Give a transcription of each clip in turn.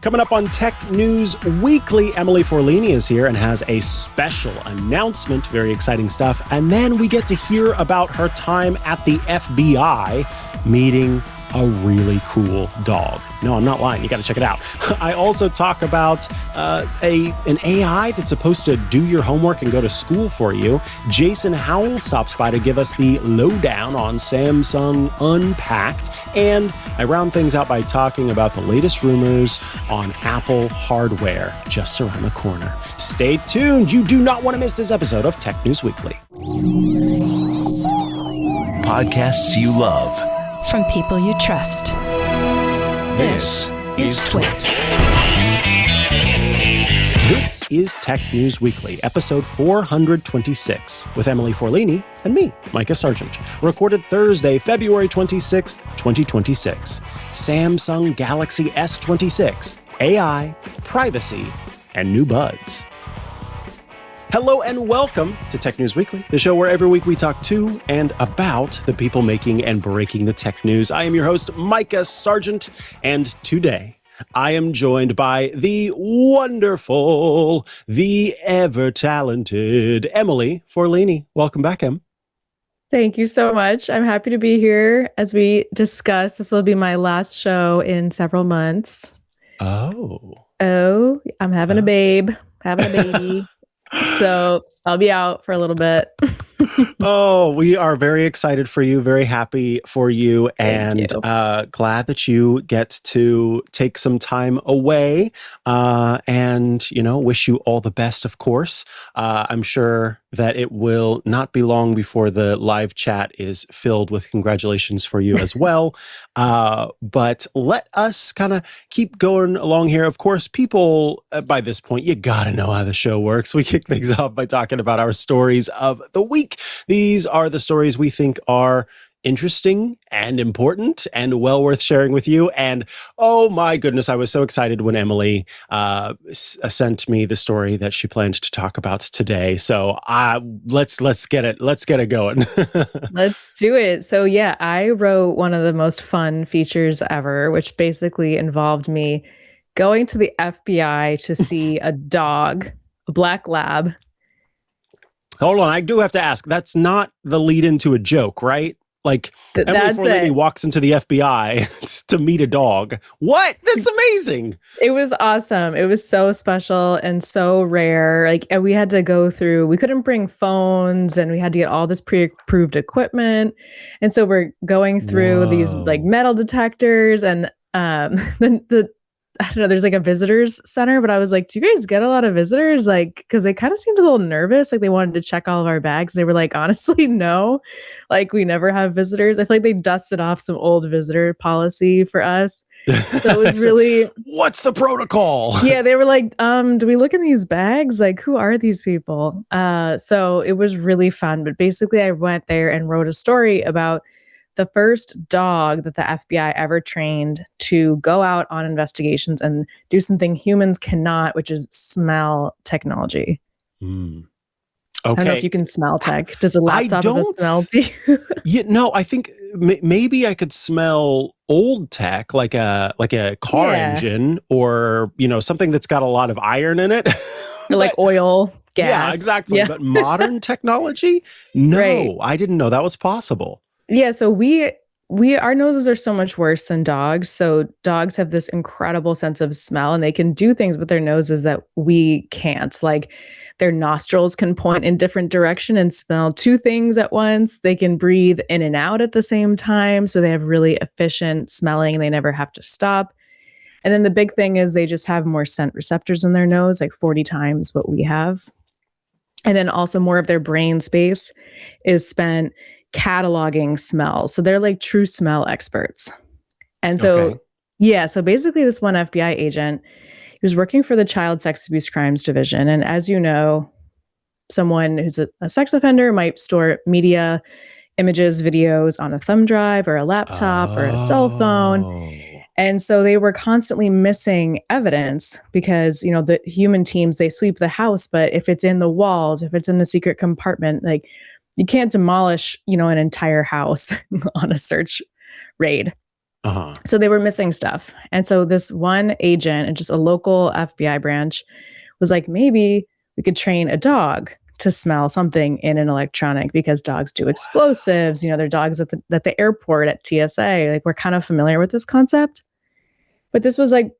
Coming up on Tech News Weekly, Emily Forlini is here and has a special announcement. Very exciting stuff. And then we get to hear about her time at the FBI meeting a really cool dog. No, I'm not lying. You got to check it out. I also talk about an AI that's supposed to do your homework and go to school for you. Jason Howell stops by to give us the lowdown on Samsung Unpacked. And I round things out by talking about the latest rumors on Apple hardware just around the corner. Stay tuned. You do not want to miss this episode of Tech News Weekly. Podcasts you love. From people you trust. This is Twit. This is Tech News Weekly, episode 426, with Emily Forlini and me, Mikah Sargent. Recorded Thursday, February 26th, 2026. Samsung Galaxy S26, AI, privacy, and new buds. Hello and welcome to Tech News Weekly, the show where every week we talk to and about the people making and breaking the tech news. I am your host, Mikah Sargent, and today I am joined by the wonderful, the ever-talented Emily Forlini. Welcome back, Em. Thank you so much. I'm happy to be here as we discuss. This will be my last show in several months. Oh, I'm having a baby. So I'll be out for a little bit. Oh, we are very excited for you, very happy for you, and glad that you get to take some time away. And, wish you all the best, of course. I'm sure that it will not be long before the live chat is filled with congratulations for you as well. But let us kind of keep going along here. Of course, people, by this point, you got to know how the show works. We kick things off by talking about our stories of the week. These are the stories we think are interesting and important and well worth sharing with you. And oh my goodness, I was so excited when Emily sent me the story that she planned to talk about today. So let's get it going. Let's do it. So yeah, I wrote one of the most fun features ever, which basically involved me going to the FBI to see a dog, a black lab. Hold on, I do have to ask. That's not the lead into a joke, right? Like, Emily Forlini walks into the FBI to meet a dog. What? That's amazing. It was awesome. It was so special and so rare. And we had to go through, we couldn't bring phones and we had to get all this pre-approved equipment. And so we're going through these metal detectors and I don't know, there's a visitors center, but I was like, do you guys get a lot of visitors? Because they kind of seemed a little nervous. They wanted to check all of our bags. They were like, honestly, no, we never have visitors. I feel like they dusted off some old visitor policy for us. So it was really, what's the protocol? Yeah. They were like, do we look in these bags? Who are these people? So it was really fun. But basically I went there and wrote a story about the first dog that the FBI ever trained to go out on investigations and do something humans cannot, which is smell technology. Okay. I don't know if you can smell tech. Does a laptop have a smell to you? No, I think maybe I could smell old tech, like a car engine, or something that's got a lot of iron in it, or oil, gas. Yeah, exactly. Yeah. But modern technology, no, right. I didn't know that was possible. Yeah, so our noses are so much worse than dogs. So dogs have this incredible sense of smell and they can do things with their noses that we can't. Their nostrils can point in different direction and smell two things at once. They can breathe in and out at the same time. So they have really efficient smelling and they never have to stop. And then the big thing is they just have more scent receptors in their nose, 40 times what we have. And then also more of their brain space is spent cataloging smells. So they're true smell experts. And so, so basically this one FBI agent, he was working for the Child Sex Abuse Crimes Division. And as you know, someone who's a sex offender might store media, images, videos on a thumb drive or a laptop or a cell phone. And so they were constantly missing evidence because, the human teams, they sweep the house, but if it's in the walls, if it's in the secret compartment, you can't demolish, an entire house on a search raid. Uh-huh. So they were missing stuff. And so this one agent and just a local FBI branch was like, maybe we could train a dog to smell something in an electronic because dogs do explosives. You know, they're dogs at the airport at TSA. Like, we're kind of familiar with this concept. But this was like,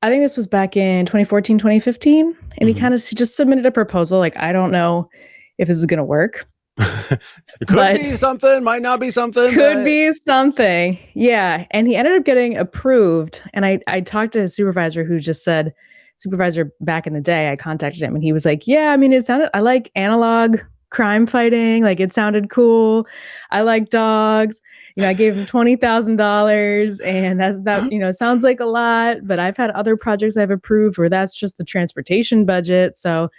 I think this was back in 2014, 2015. And he just submitted a proposal. Like, I don't know if this is going to work. It could be something, might not be something. Could be something. Yeah. And he ended up getting approved. And I talked to his supervisor who just said, supervisor back in the day, I contacted him and he was like, yeah, I mean, I like analog crime fighting. Like, it sounded cool. I like dogs. You know, I gave him $20,000 and that sounds like a lot, but I've had other projects I've approved where that's just the transportation budget. So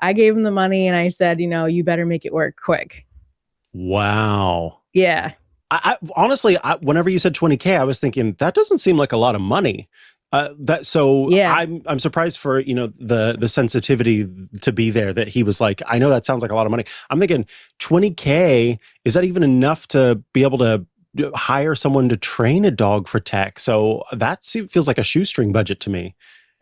I gave him the money and I said, you better make it work quick. Wow. Yeah. I honestly, whenever you said 20K, I was thinking that doesn't seem like a lot of money. I'm surprised for, the sensitivity to be there, that he was like, I know that sounds like a lot of money. I'm thinking 20K, is that even enough to be able to hire someone to train a dog for tech? So that feels like a shoestring budget to me.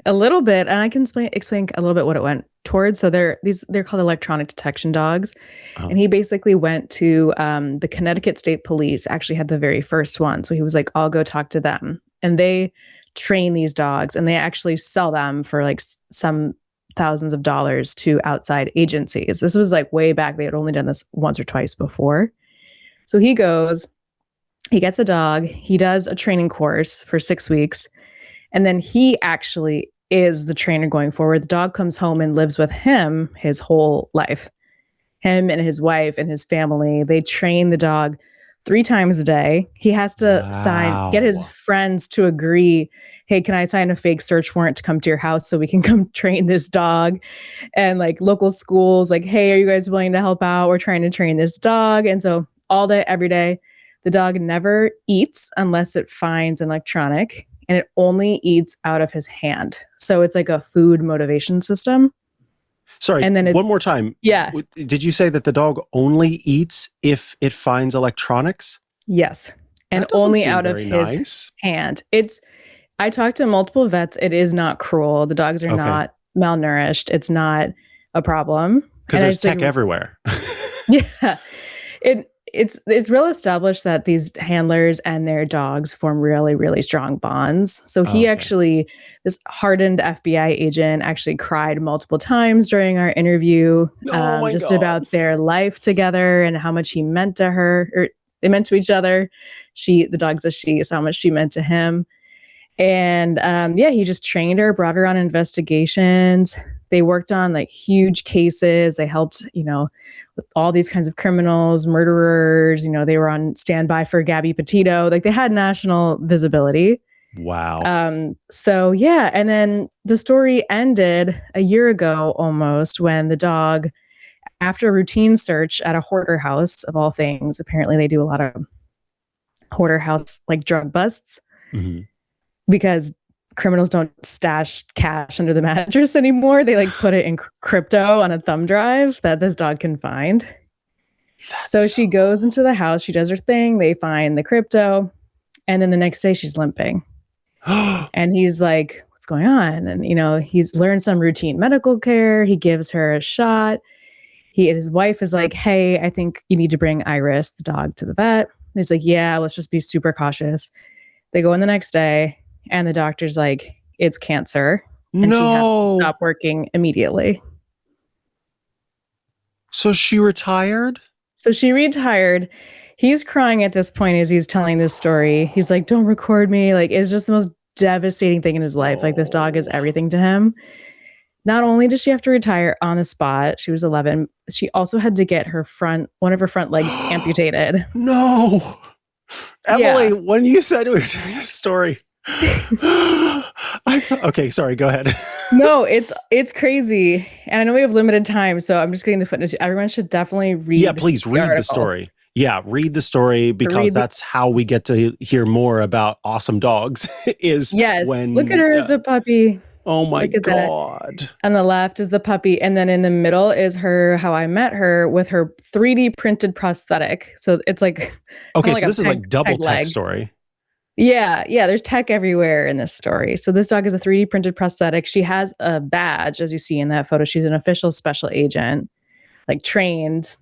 A little bit, and I can explain a little bit what it went towards. So they're called electronic detection dogs, and he basically went to the Connecticut State Police. Actually, had the very first one, so he was like, "I'll go talk to them," and they train these dogs, and they actually sell them for like some thousands of dollars to outside agencies. This was like way back; they had only done this once or twice before. So he goes, he gets a dog, he does a training course for 6 weeks, and then he actually is the trainer going forward. The dog comes home and lives with him his whole life. Him and his wife and his family, they train the dog 3 times a day. He has to get his friends to agree, hey, can I sign a fake search warrant to come to your house so we can come train this dog? And like local schools, like, hey, are you guys willing to help out? We're trying to train this dog. And so all day, every day, the dog never eats unless it finds an electronic, and it only eats out of his hand. So it's like a food motivation system. Sorry, and then one more time. Yeah. Did you say that the dog only eats if it finds electronics? Yes. And only out of his hand. I talked to multiple vets. It is not cruel. The dogs are not malnourished. It's not a problem. Because there's tech everywhere. Yeah. It's real established that these handlers and their dogs form really, really strong bonds. So he this hardened FBI agent actually cried multiple times during our interview, about their life together and how much he meant to her, or they meant to each other. The dog's a she, so how much she meant to him. And he just trained her, brought her on investigations. They worked on like huge cases. They helped, with all these kinds of criminals, murderers. They were on standby for Gabby Petito. Like, they had national visibility. Wow. And then the story ended a year ago almost, when the dog, after a routine search at a hoarder house of all things, apparently they do a lot of hoarder house like drug busts. Mm-hmm. Because criminals don't stash cash under the mattress anymore. They like put it in crypto on a thumb drive that this dog can find. So she goes into the house, she does her thing, they find the crypto, and then the next day she's limping. And he's like, what's going on? And, he's learned some routine medical care. He gives her a shot. His wife is like, hey, I think you need to bring Iris, the dog, to the vet. And he's like, yeah, let's just be super cautious. They go in the next day. And the doctor's like, it's cancer. And she has to stop working immediately. So she retired? So she retired. He's crying at this point as he's telling this story. He's like, don't record me. Like, it's just the most devastating thing in his life. Like, this dog is everything to him. Not only does she have to retire on the spot, she was 11, she also had to get one of her front legs amputated. No. Emily, when you said we were doing this story, okay, sorry, go ahead. No, it's crazy. And I know we have limited time, so I'm just getting the footnotes. Everyone should definitely read. Yeah, please read the story. Yeah, read the story, because that's how we get to hear more about awesome dogs. Look at her as a puppy. Oh my God. That. On the left is the puppy. And then in the middle is how I met her with her 3D printed prosthetic. So it's like, okay, so this is like double tech story. Yeah, there's tech everywhere in this story. So this dog is a 3D printed prosthetic. She has a badge, as you see in that photo. She's an official special agent, like trained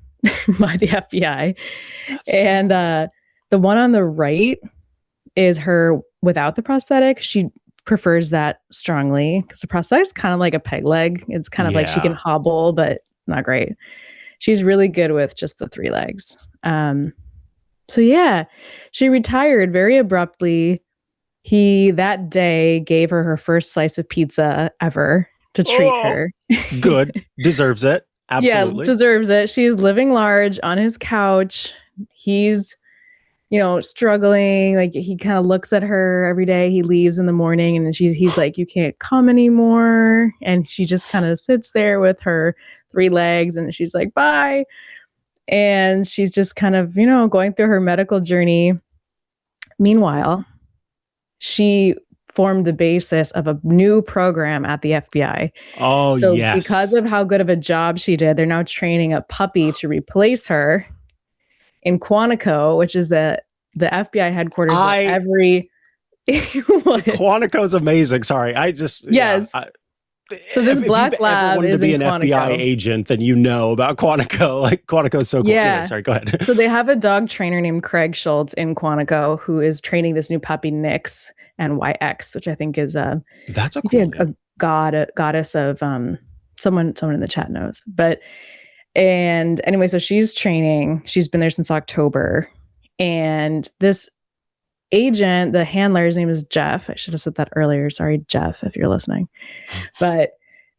by the FBI. And the one on the right is her without the prosthetic. She prefers that strongly because the prosthetic is kind of like a peg leg. It's kind of like she can hobble, but not great. She's really good with just the 3 legs. So yeah, she retired very abruptly. He that day gave her first slice of pizza ever to treat her. Good. Deserves it. Absolutely. Yeah, deserves it. She's living large on his couch. He's, struggling. Like he kind of looks at her every day. He leaves in the morning and he's like, you can't come anymore. And she just kind of sits there with her 3 legs and she's like, bye. And she's just kind of, going through her medical journey. Meanwhile, she formed the basis of a new program at the FBI. Oh, so yes. Because of how good of a job she did, they're now training a puppy to replace her in Quantico, which is the FBI headquarters of every... Quantico is amazing. Sorry, Yes. Yeah, so this black lab is to be in an Quantico. FBI agent, then you know about Quantico. Like Quantico is so cool. Yeah. Anyway, sorry, go ahead. So they have a dog trainer named Craig Schultz in Quantico who is training this new puppy Nyx NYX, which I think is that's a cool a goddess of someone in the chat knows. And anyway, so she's training. She's been there since October, and this agent, the handler, his name is Jeff. I should have said that earlier. Sorry, Jeff, if you're listening. But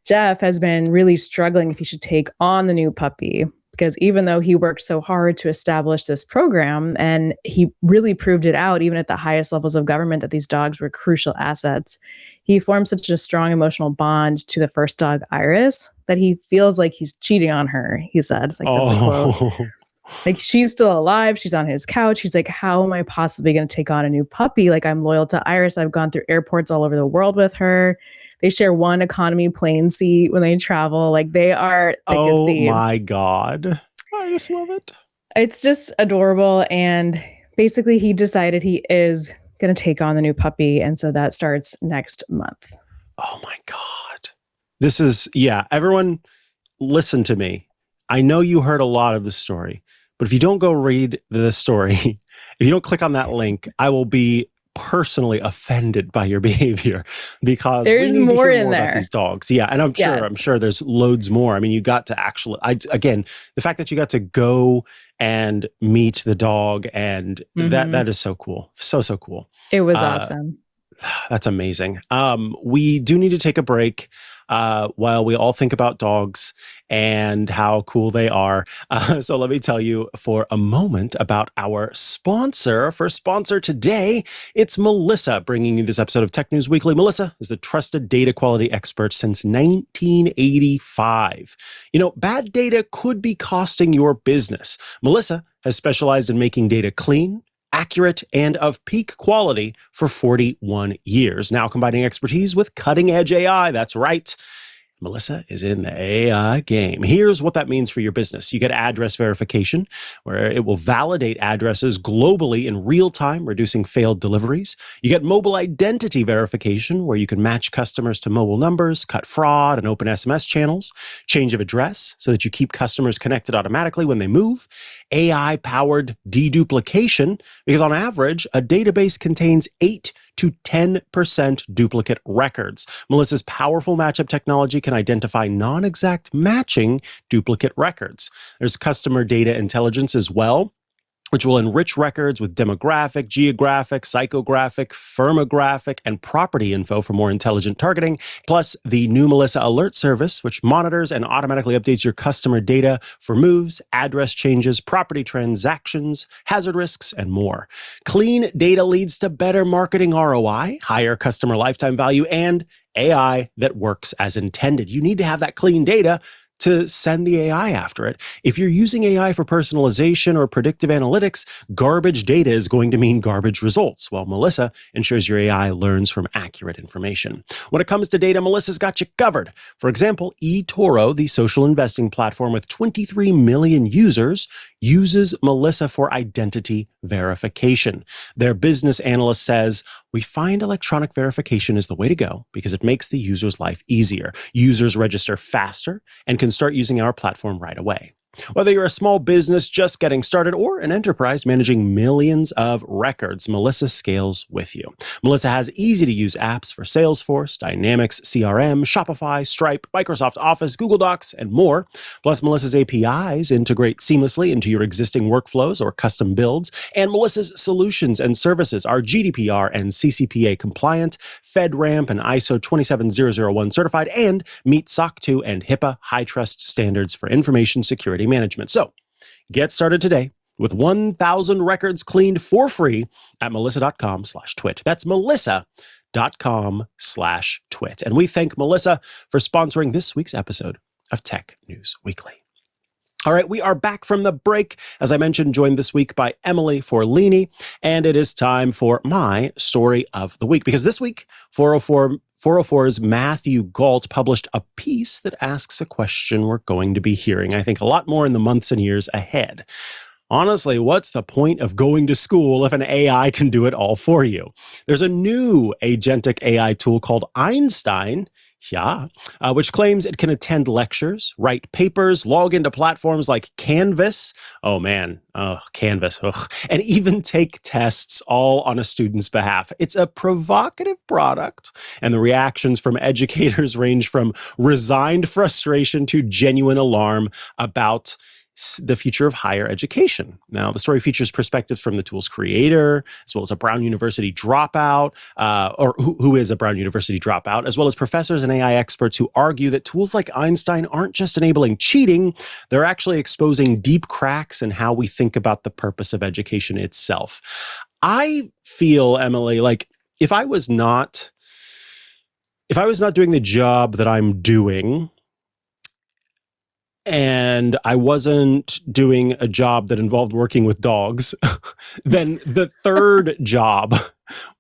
Jeff has been really struggling if he should take on the new puppy, because even though he worked so hard to establish this program and he really proved it out, even at the highest levels of government, that these dogs were crucial assets, he formed such a strong emotional bond to the first dog, Iris, that he feels like he's cheating on her, he said. Like, that's a quote. Like, she's still alive. She's on his couch. He's like, how am I possibly going to take on a new puppy? Like, I'm loyal to Iris. I've gone through airports all over the world with her. They share one economy plane seat when they travel. Like, they are thick as thieves. Oh my God. I just love it. It's just adorable. And basically he decided he is going to take on the new puppy. And so that starts next month. Oh my God. This is, everyone listen to me. I know you heard a lot of the story, but if you don't go read the story, if you don't click on that link, I will be personally offended by your behavior, because there's we need more to hear in more there about these dogs. Yeah. And I'm sure there's loads more. I mean, you got to actually, again, the fact that you got to go and meet the dog and that is so cool. So cool. It was awesome. That's amazing. We do need to take a break while we all think about dogs and how cool they are. So let me tell you for a moment about our sponsor. First sponsor today, it's Melissa, bringing you this episode of Tech News Weekly. Melissa is the trusted data quality expert since 1985. Bad data could be costing your business. Melissa has specialized in making data clean, accurate, and of peak quality for 41 years. Now combining expertise with cutting-edge AI. That's right. Melissa is in the AI game. Here's what that means for your business. You get address verification, where it will validate addresses globally in real time, reducing failed deliveries. You get mobile identity verification, where you can match customers to mobile numbers, cut fraud, and open SMS channels. Change of address, so that you keep customers connected automatically when they move. AI-powered deduplication, because on average, a database contains 8 to 10% duplicate records. Melissa's powerful matchup technology can identify non-exact matching duplicate records. There's customer data intelligence as well, which will enrich records with demographic, geographic, psychographic, firmographic, and property info for more intelligent targeting. Plus, the new Melissa Alert service, which monitors and automatically updates your customer data for moves, address changes, property transactions, hazard risks, and more. Clean data leads to better marketing ROI, higher customer lifetime value, and AI that works as intended. You need to have that clean data to send the AI after it. If you're using AI for personalization or predictive analytics, garbage data is going to mean garbage results, while Melissa ensures your AI learns from accurate information. When it comes to data, Melissa's got you covered. For example, eToro, the social investing platform with 23 million users, uses Melissa for identity verification. Their business analyst says, "We find electronic verification is the way to go because it makes the user's life easier. Users register faster and can start using our platform right away." Whether you're a small business just getting started or an enterprise managing millions of records, Melissa scales with you. Melissa has easy-to-use apps for Salesforce, Dynamics, CRM, Shopify, Stripe, Microsoft Office, Google Docs, and more. Plus, Melissa's APIs integrate seamlessly into your existing workflows or custom builds, and Melissa's solutions and services are GDPR and CCPA compliant, FedRAMP and ISO 27001 certified, and meet SOC 2 and HIPAA high-trust standards for information security management. So get started today with 1,000 records cleaned for free at melissa.com/twit. That's melissa.com/twit. And we thank Melissa for sponsoring this week's episode of Tech News Weekly. All right, we are back from the break. As I mentioned, joined this week by Emily Forlini, and it is time for my story of the week. Because this week, 404's Matthew Gault published a piece that asks a question we're going to be hearing, I think, a lot more in the months and years ahead. Honestly, what's the point of going to school if an AI can do it all for you? There's a new agentic AI tool called Einstein, which claims it can attend lectures, write papers, log into platforms like Canvas. Oh man, Canvas. And even take tests all on a student's behalf. It's a provocative product, and the reactions from educators range from resigned frustration to genuine alarm about the future of higher education. Now, the story features perspectives from the tool's creator, as well as a Brown University dropout, or who is a Brown University dropout, as well as professors and AI experts who argue that tools like Einstein aren't just enabling cheating, they're actually exposing deep cracks in how we think about the purpose of education itself. I feel, Emily, like if I was not doing the job that I'm doing, and I wasn't doing a job that involved working with dogs, then the third job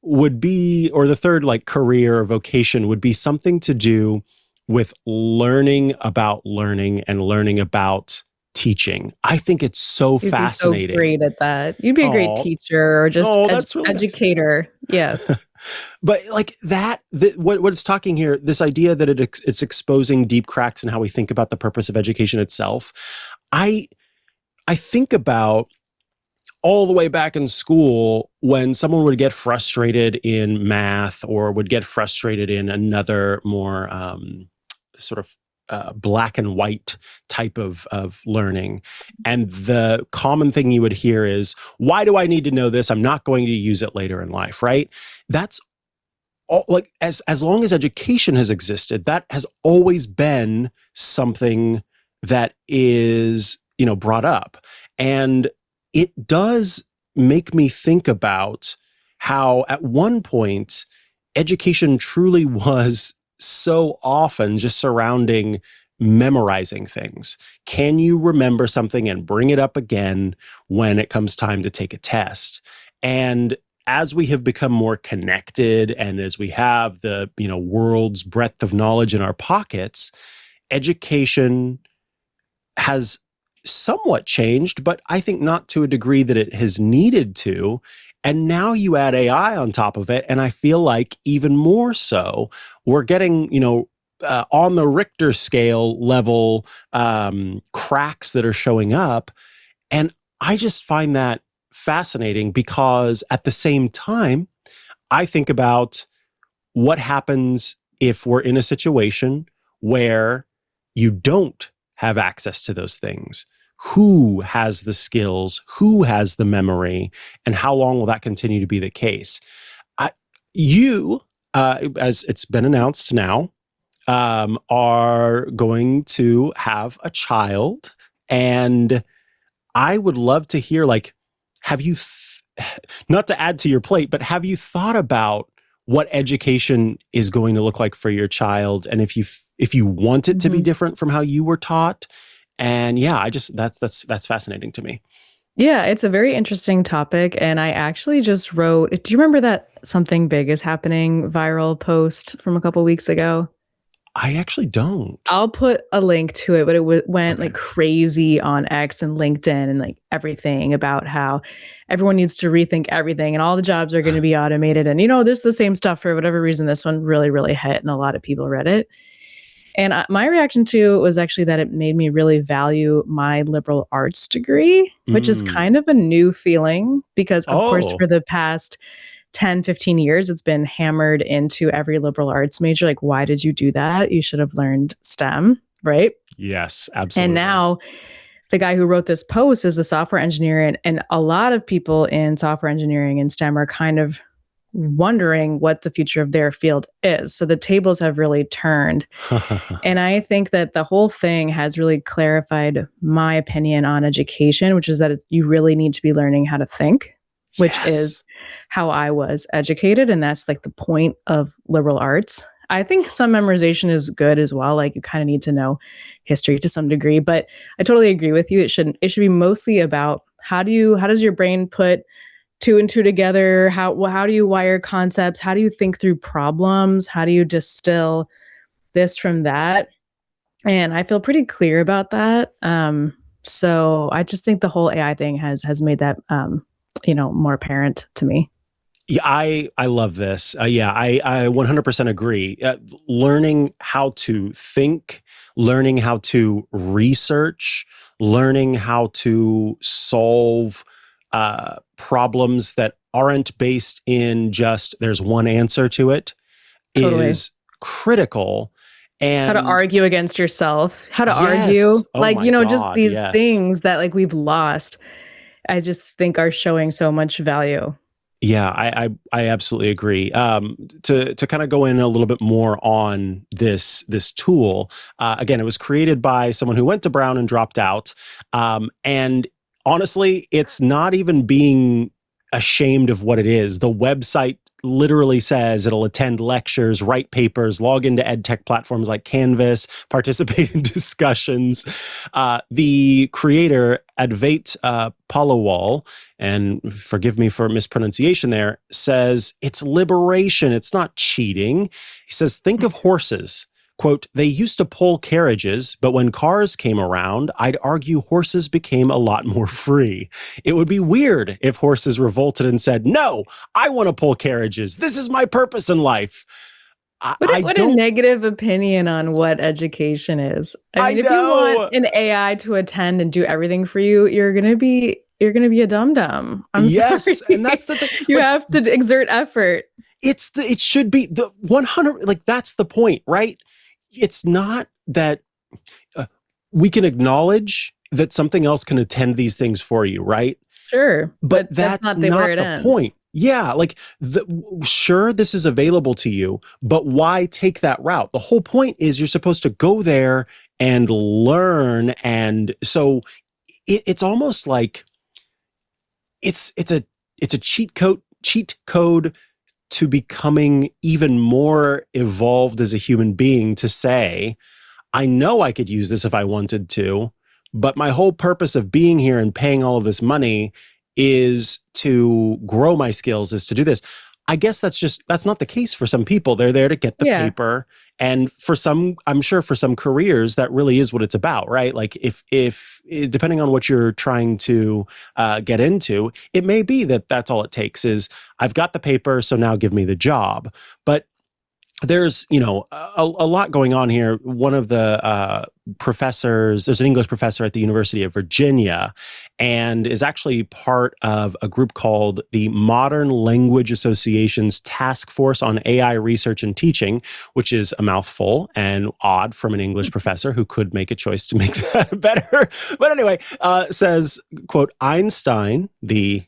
would be, or the third like career or vocation would be something to do with learning about learning and learning about teaching. I think it's so fascinating. You'd be so great at that. You'd be a great teacher or just really educator. Nice. Yes. But like what it's talking here, this idea that it's exposing deep cracks in how we think about the purpose of education itself. I think about all the way back in school when someone would get frustrated in math or would get frustrated in another more sort of black and white type of learning. And the common thing you would hear is, why do I need to know this? I'm not going to use it later in life, right? That's all, like, as long as education has existed, that has always been something that is, brought up. And it does make me think about how at one point, education truly was so often just surrounding memorizing things. Can you remember something and bring it up again when it comes time to take a test? And as we have become more connected and as we have the world's breadth of knowledge in our pockets, education has somewhat changed, but I think not to a degree that it has needed to. And now you add AI on top of it, and I feel like even more so, we're getting, on the Richter scale level cracks that are showing up. And I just find that fascinating because at the same time, I think about what happens if we're in a situation where you don't have access to those things. Who has the skills? Who has the memory? And how long will that continue to be the case? You, as it's been announced now, are going to have a child. And I would love to hear, have you, not to add to your plate, but have you thought about what education is going to look like for your child? And if you want it to be different from how you were taught? And yeah, that's fascinating to me. Yeah, it's a very interesting topic. And I actually just wrote, do you remember that Something Big is Happening viral post from a couple weeks ago? I actually don't. I'll put a link to it, but it went like crazy on X and LinkedIn and like everything about how everyone needs to rethink everything and all the jobs are going to be automated. And, this is the same stuff. For whatever reason, this one really, really hit and a lot of people read it. And my reaction to it was actually that it made me really value my liberal arts degree, which is kind of a new feeling because, of course, for the past 10, 15 years, it's been hammered into every liberal arts major. Like, why did you do that? You should have learned STEM, right? Yes, absolutely. And now the guy who wrote this post is a software engineer. And a lot of people in software engineering and STEM are kind of wondering what the future of their field is. So the tables have really turned. And I think that the whole thing has really clarified my opinion on education, which is that you really need to be learning how to think, which is how I was educated. And that's like the point of liberal arts. I think some memorization is good as well. Like you kind of need to know history to some degree, but I totally agree with you. It should be mostly about how does your brain put two and two together? How do you wire concepts? How do you think through problems? How do you distill this from that? And I feel pretty clear about that. So I just think the whole AI thing has made that more apparent to me. Yeah, I love this. I 100% agree. Learning how to think, learning how to research, learning how to solve problems that aren't based in just there's one answer to it is critical. And how to argue against yourself, how to argue, just these things that like we've lost. I just think are showing so much value. Yeah, I absolutely agree. To kind of go in a little bit more on this tool, again, it was created by someone who went to Brown and dropped out. And honestly, it's not even being ashamed of what it is. The website literally says it'll attend lectures, write papers, log into edtech platforms like Canvas, participate in discussions. The creator, Advait Palawal, and forgive me for mispronunciation there, says it's liberation. It's not cheating. He says, think of horses. Quote, they used to pull carriages, but when cars came around, I'd argue horses became a lot more free. It would be weird if horses revolted and said, no, I want to pull carriages. This is my purpose in life. What a negative opinion on what education is. I mean, if you want an AI to attend and do everything for you, you're going to be a dum-dum. I'm sorry. And that's the thing. You have to exert effort. It should be the 100, like that's the point, right? It's not that we can acknowledge that something else can attend these things for you, right? Sure. But that's not the point. Yeah, like sure, this is available to you, but why take that route? The whole point is you're supposed to go there and learn. And so it's almost like it's a cheat code to becoming even more evolved as a human being to say, I know I could use this if I wanted to, but my whole purpose of being here and paying all of this money is to grow my skills, is to do this. I guess that's not the case for some people. They're there to get the paper. And for some, I'm sure for some careers, that really is what it's about, right? Like if depending on what you're trying to get into, it may be that that's all it takes is I've got the paper, so now give me the job. But there's, a lot going on here. One of the professors, there's an English professor at the University of Virginia, and is actually part of a group called the Modern Language Association's Task Force on AI Research and Teaching, which is a mouthful and odd from an English professor who could make a choice to make that better. But anyway, says, quote, Einstein, the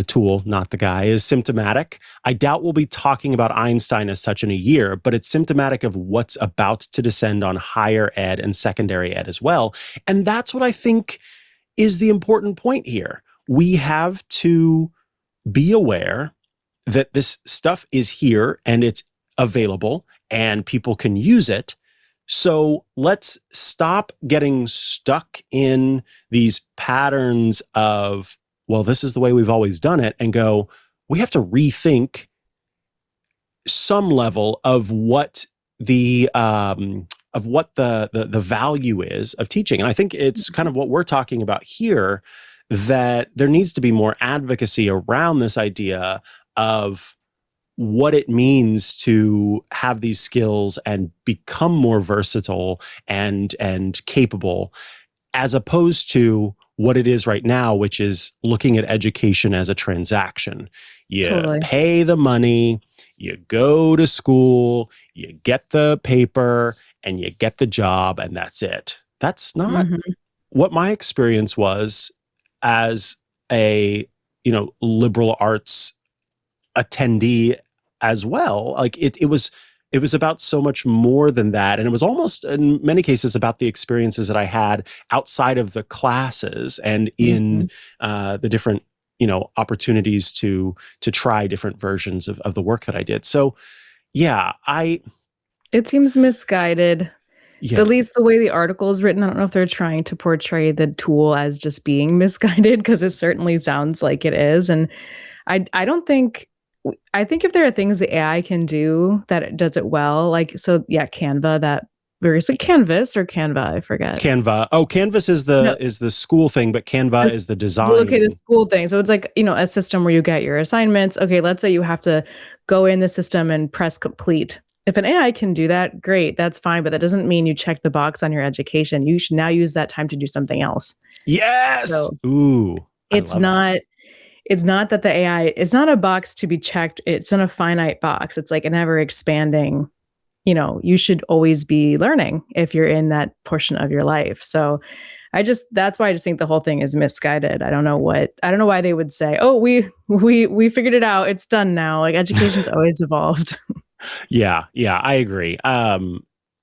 tool, not the guy, is symptomatic. I doubt we'll be talking about Einstein as such in a year, but it's symptomatic of what's about to descend on higher ed and secondary ed as well. And that's what I think is the important point here. We have to be aware that this stuff is here and it's available and people can use it. So let's stop getting stuck in these patterns of, well, this is the way we've always done it, and go, we have to rethink some level of what of what the value is of teaching. And I think it's kind of what we're talking about here, that there needs to be more advocacy around this idea of what it means to have these skills and become more versatile and capable, as opposed to what it is right now, which is looking at education as a transaction. You pay the money, you go to school, you get the paper, and you get the job, and that's it. That's not what my experience was as a, liberal arts attendee as well. Like it was about so much more than that. And it was almost in many cases about the experiences that I had outside of the classes and in the different, opportunities to try different versions of the work that I did. So yeah, it seems misguided. Yeah. At least the way the article is written, I don't know if they're trying to portray the tool as just being misguided, because it certainly sounds like it is. And I think if there are things the AI can do that it does it well, like, so yeah, Canva, that variously Canvas or Canva, I forget. Canva. Oh, Canvas is the school thing, but Canva is the design. Okay, the school thing. So it's like, a system where you get your assignments. Okay, let's say you have to go in the system and press complete. If an AI can do that, great, that's fine, but that doesn't mean you check the box on your education. You should now use that time to do something else. Yes. So ooh. It's not that the AI, it's not a box to be checked. It's not a finite box. It's like an ever expanding, you should always be learning if you're in that portion of your life. So that's why I just think the whole thing is misguided. I don't know why they would say, oh, we figured it out. It's done now. Like, education's always evolved. Yeah, I agree.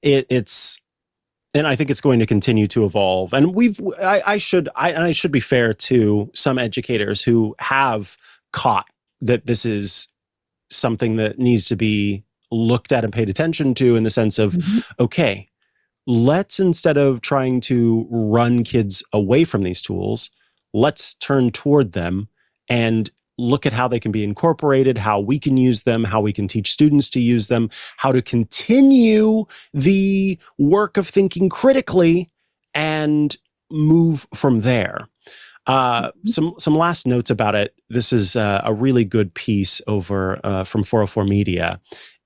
It's, and I think it's going to continue to evolve. And I should be fair to some educators who have caught that this is something that needs to be looked at and paid attention to, in the sense of, okay, let's, instead of trying to run kids away from these tools, let's turn toward them and look at how they can be incorporated, how we can use them, how we can teach students to use them, how to continue the work of thinking critically and move from there. Some last notes about it. This is a really good piece over from 404 Media.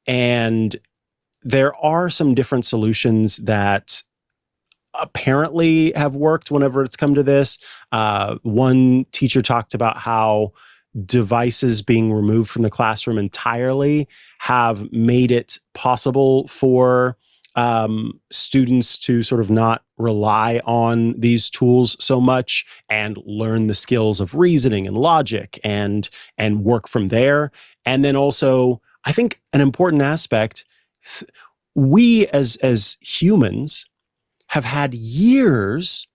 And there are some different solutions that apparently have worked whenever it's come to this. One teacher talked about how devices being removed from the classroom entirely have made it possible for students to sort of not rely on these tools so much and learn the skills of reasoning and logic and work from there. And then also, I think an important aspect, we as humans have had years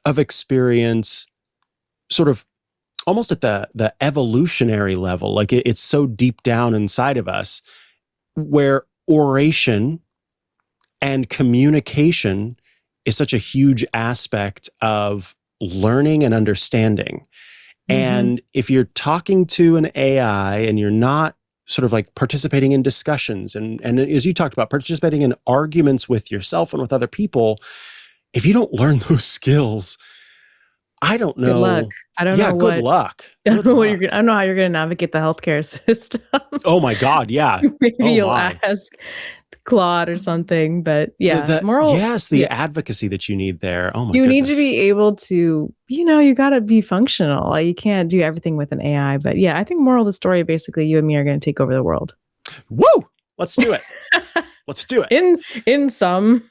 of experience sort of almost at the evolutionary level, like it's so deep down inside of us, where oration and communication is such a huge aspect of learning and understanding. And if you're talking to an AI and you're not sort of like participating in discussions and as you talked about, participating in arguments with yourself and with other people, if you don't learn those skills, I don't know. Good luck. I don't know. Good luck. I don't know what you're gonna. I don't know how you're going to navigate the healthcare system. Oh my God! Yeah. Maybe you'll ask Claude or something. But yeah, the advocacy that you need there. Oh my. You need to be able to. You got to be functional. Like, you can't do everything with an AI. But yeah, I think moral of the story, basically, you and me are going to take over the world. Woo! Let's do it. Let's do it. In some.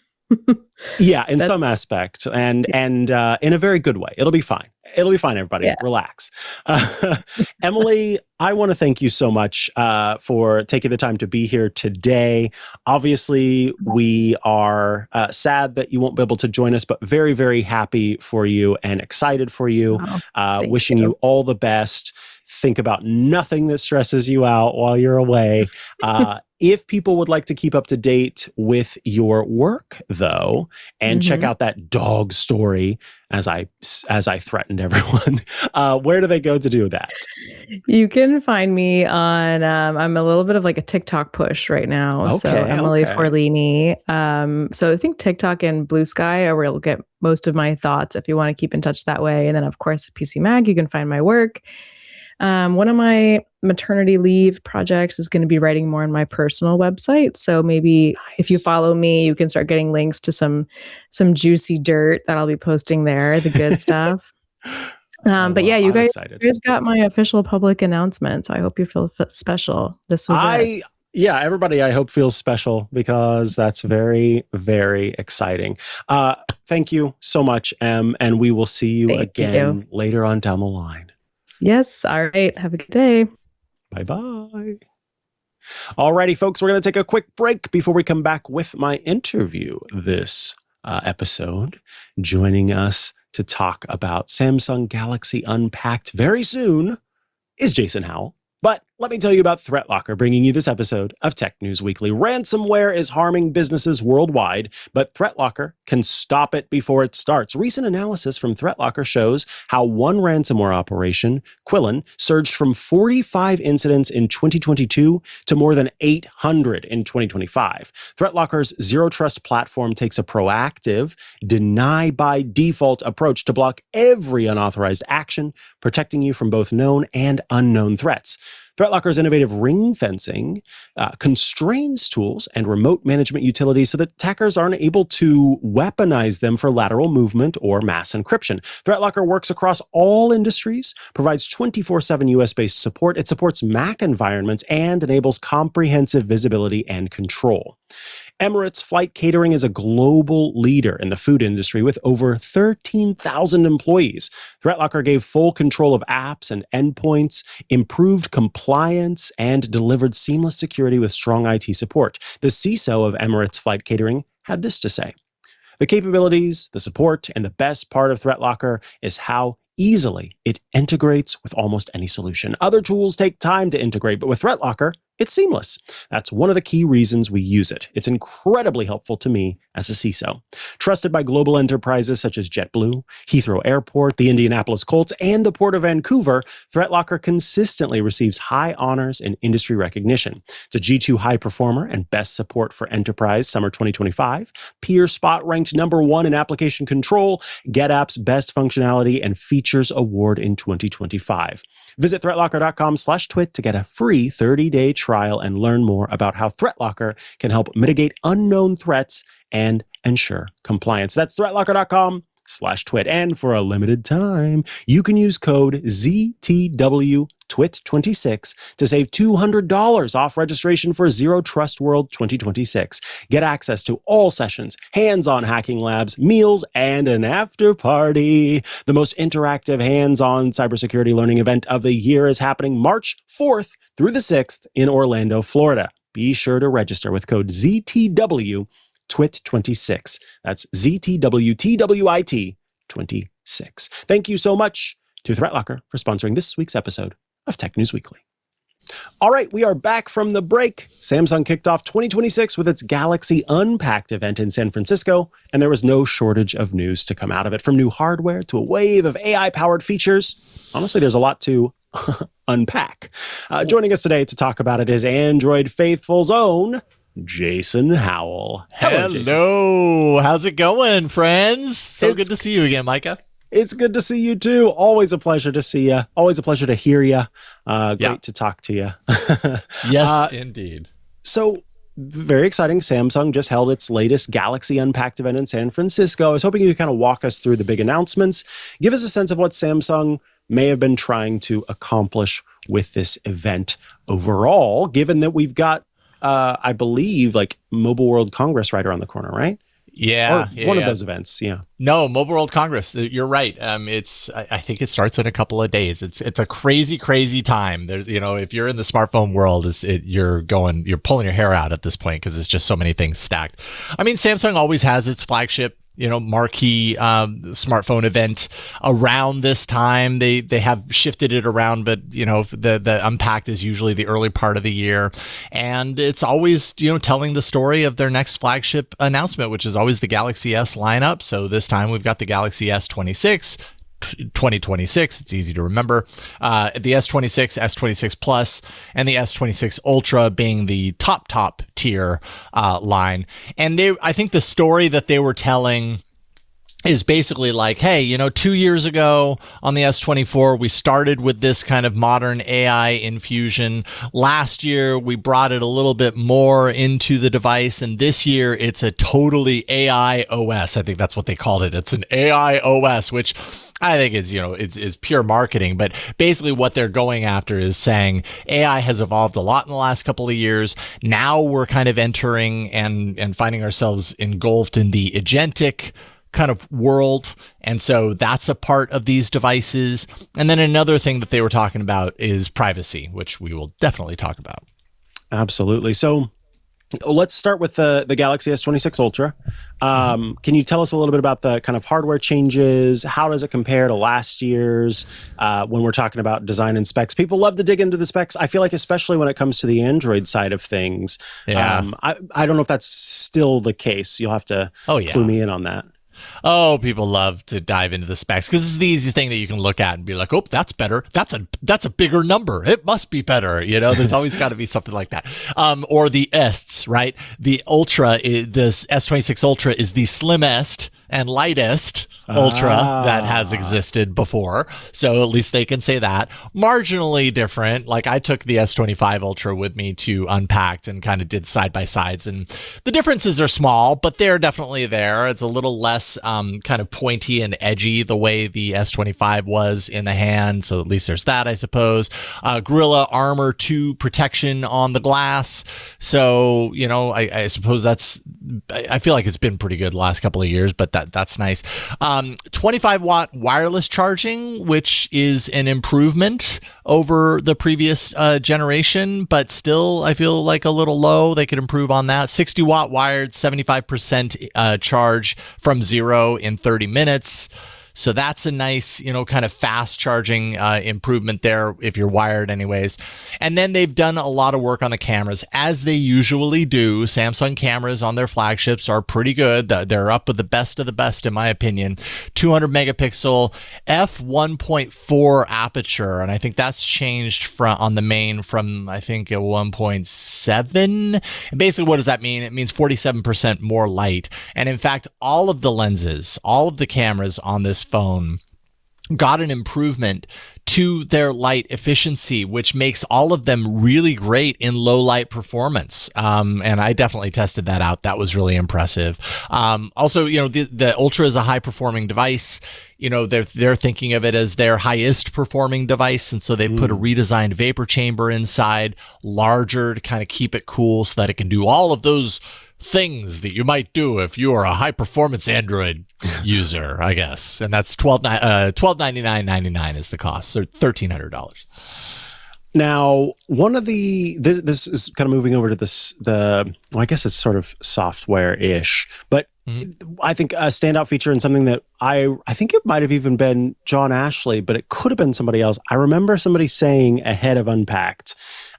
Yeah, in some aspect, and in a very good way. It'll be fine. It'll be fine, everybody. Yeah. Relax. Emily, I want to thank you so much for taking the time to be here today. Obviously, we are sad that you won't be able to join us, but very, very happy for you and excited for you. Wishing you all the best. Think about nothing that stresses you out while you're away. If people would like to keep up to date with your work, though, and check out that dog story, as I threatened everyone, where do they go to do that? You can find me on, I'm a little bit of like a TikTok push right now. So Emily Forlini. So I think TikTok and Blue Sky are where you'll get most of my thoughts if you want to keep in touch that way. And then, of course, at PCMag, you can find my work. One of my maternity leave projects is going to be writing more on my personal website. So maybe if you follow me, you can start getting links to some juicy dirt that I'll be posting there, the good stuff. But yeah, you guys got my official public announcement. So I hope you feel special. This was it. Yeah, everybody I hope feels special because that's very, very exciting. Thank you so much, Em, and we will see you again later on down the line. Yes. All right. Have a good day. Bye-bye. Alrighty, folks, we're going to take a quick break before we come back with my interview this episode. Joining us to talk about Samsung Galaxy Unpacked very soon is Jason Howell. But let me tell you about ThreatLocker, bringing you this episode of Tech News Weekly. Ransomware is harming businesses worldwide, but ThreatLocker can stop it before it starts. Recent analysis from ThreatLocker shows how one ransomware operation, Quillen, surged from 45 incidents in 2022 to more than 800 in 2025. ThreatLocker's Zero Trust platform takes a proactive, deny by default approach to block every unauthorized action, protecting you from both known and unknown threats. ThreatLocker's innovative ring fencing constrains tools and remote management utilities so that attackers aren't able to weaponize them for lateral movement or mass encryption. ThreatLocker works across all industries, provides 24/7 US-based support. It supports Mac environments and enables comprehensive visibility and control. Emirates Flight Catering is a global leader in the food industry with over 13,000 employees. ThreatLocker gave full control of apps and endpoints, improved compliance, and delivered seamless security with strong IT support. The CISO of Emirates Flight Catering had this to say: "The capabilities, the support, and the best part of ThreatLocker is how easily it integrates with almost any solution. Other tools take time to integrate, but with ThreatLocker, it's seamless. That's one of the key reasons we use it. It's incredibly helpful to me as a CISO. Trusted by global enterprises such as JetBlue, Heathrow Airport, the Indianapolis Colts, and the Port of Vancouver, ThreatLocker consistently receives high honors and industry recognition. It's a G2 high performer and best support for enterprise summer 2025. PeerSpot ranked #1 in application control, GetApp's best functionality and features award in 2025. Visit threatlocker.com/twit to get a free 30-day trial and learn more about how ThreatLocker can help mitigate unknown threats and ensure compliance. That's threatlocker.com/twit. And for a limited time, you can use code ZTWTWIT26 to save $200 off registration for Zero Trust World 2026. Get access to all sessions, hands-on hacking labs, meals, and an after party. The most interactive hands-on cybersecurity learning event of the year is happening March 4th through the 6th in Orlando, Florida. Be sure to register with code ZTWTWIT26. That's ZTWTWIT26. Thank you so much to ThreatLocker for sponsoring this week's episode of Tech News Weekly. All right, we are back from the break. Samsung kicked off 2026 with its Galaxy Unpacked event in San Francisco, and there was no shortage of news to come out of it. From new hardware to a wave of AI-powered features, honestly, there's a lot to unpack. Joining us today to talk about it is Android Faithful's own Jason Howell. Hello, Jason. How's it going, friends? So good to see you again, Micah. It's good to see you too. Always a pleasure to see you. Always a pleasure to hear you. Great to talk to you. Yes, indeed. So very exciting. Samsung just held its latest Galaxy Unpacked event in San Francisco. I was hoping you could kind of walk us through the big announcements. Give us a sense of what Samsung may have been trying to accomplish with this event overall, given that we've got, I believe, like Mobile World Congress right around the corner, right? Yeah, one of those events. Yeah. No, Mobile World Congress. You're right. I think it starts in a couple of days. It's a crazy time. There's, if you're in the smartphone world, you're pulling your hair out at this point because it's just so many things stacked. I mean, Samsung always has its flagship marquee smartphone event around this time. They have shifted it around, but the Unpacked is usually the early part of the year, and it's always telling the story of their next flagship announcement, which is always the Galaxy S lineup. So this time we've got the Galaxy S26 2026, it's easy to remember, the S26, S26 Plus, and the S26 Ultra being the top tier line. And I think the story that they were telling is basically like, hey, 2 years ago on the S24, we started with this kind of modern AI infusion. Last year, we brought it a little bit more into the device. And this year, it's a totally AI OS. I think that's what they called it. It's an AI OS, which I think is pure marketing. But basically what they're going after is saying AI has evolved a lot in the last couple of years. Now we're kind of entering and finding ourselves engulfed in the agentic kind of world. And so that's a part of these devices. And then another thing that they were talking about is privacy, which we will definitely talk about. Absolutely. So let's start with the Galaxy S26 Ultra. Can you tell us a little bit about the kind of hardware changes? How does it compare to last year's when we're talking about design and specs? People love to dig into the specs. I feel like especially when it comes to the Android side of things. Yeah. I don't know if that's still the case. You'll have to clue me in on that. Oh, people love to dive into the specs because it's the easy thing that you can look at and be like, oh, that's better. That's a bigger number. It must be better. There's always got to be something like that. Or the Ests, right? The Ultra, this S26 Ultra is the slimmest and lightest Ultra that has existed before. So at least they can say that. Marginally different. Like I took the S25 Ultra with me to Unpacked and kind of did side by sides, and the differences are small, but they're definitely there. It's a little less kind of pointy and edgy the way the S25 was in the hand. So at least there's that, I suppose. Gorilla Armor 2 protection on the glass. So, I suppose I feel like it's been pretty good the last couple of years, but that's nice. 25 watt wireless charging, which is an improvement over the previous generation, but still I feel like a little low. They could improve on that. 60 watt wired, 75% charge from zero in 30 minutes. So that's a nice, kind of fast charging improvement there if you're wired anyways. And then they've done a lot of work on the cameras, as they usually do. Samsung cameras on their flagships are pretty good. They're up with the best of the best, in my opinion. 200 megapixel f1.4 aperture. And I think that's changed on the main from, I think, a 1.7. And basically, what does that mean? It means 47% more light. And in fact, all of the lenses, all of the cameras on this phone got an improvement to their light efficiency, which makes all of them really great in low light performance. And I definitely tested that out. That was really impressive. Also, the Ultra is a high performing device. They're thinking of it as their highest performing device. And so they put a redesigned vapor chamber inside, larger to kind of keep it cool so that it can do all of those things that you might do if you are a high performance Android user, I guess. And that's $1299.99 is the cost, so $1,300. Now, this is kind of moving over to I guess it's sort of software-ish, but I think a standout feature and something that I think it might have even been John Ashley, but it could have been somebody else. I remember somebody saying ahead of Unpacked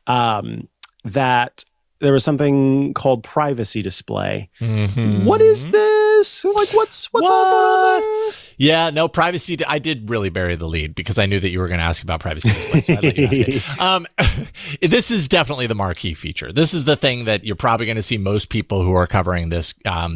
that there was something called privacy display. What is this? Like, what's all going on there? Yeah, no, privacy. I did really bury the lead because I knew that you were going to ask about privacy display. So I let you ask it. This is definitely the marquee feature. This is the thing that you're probably going to see most people who are covering this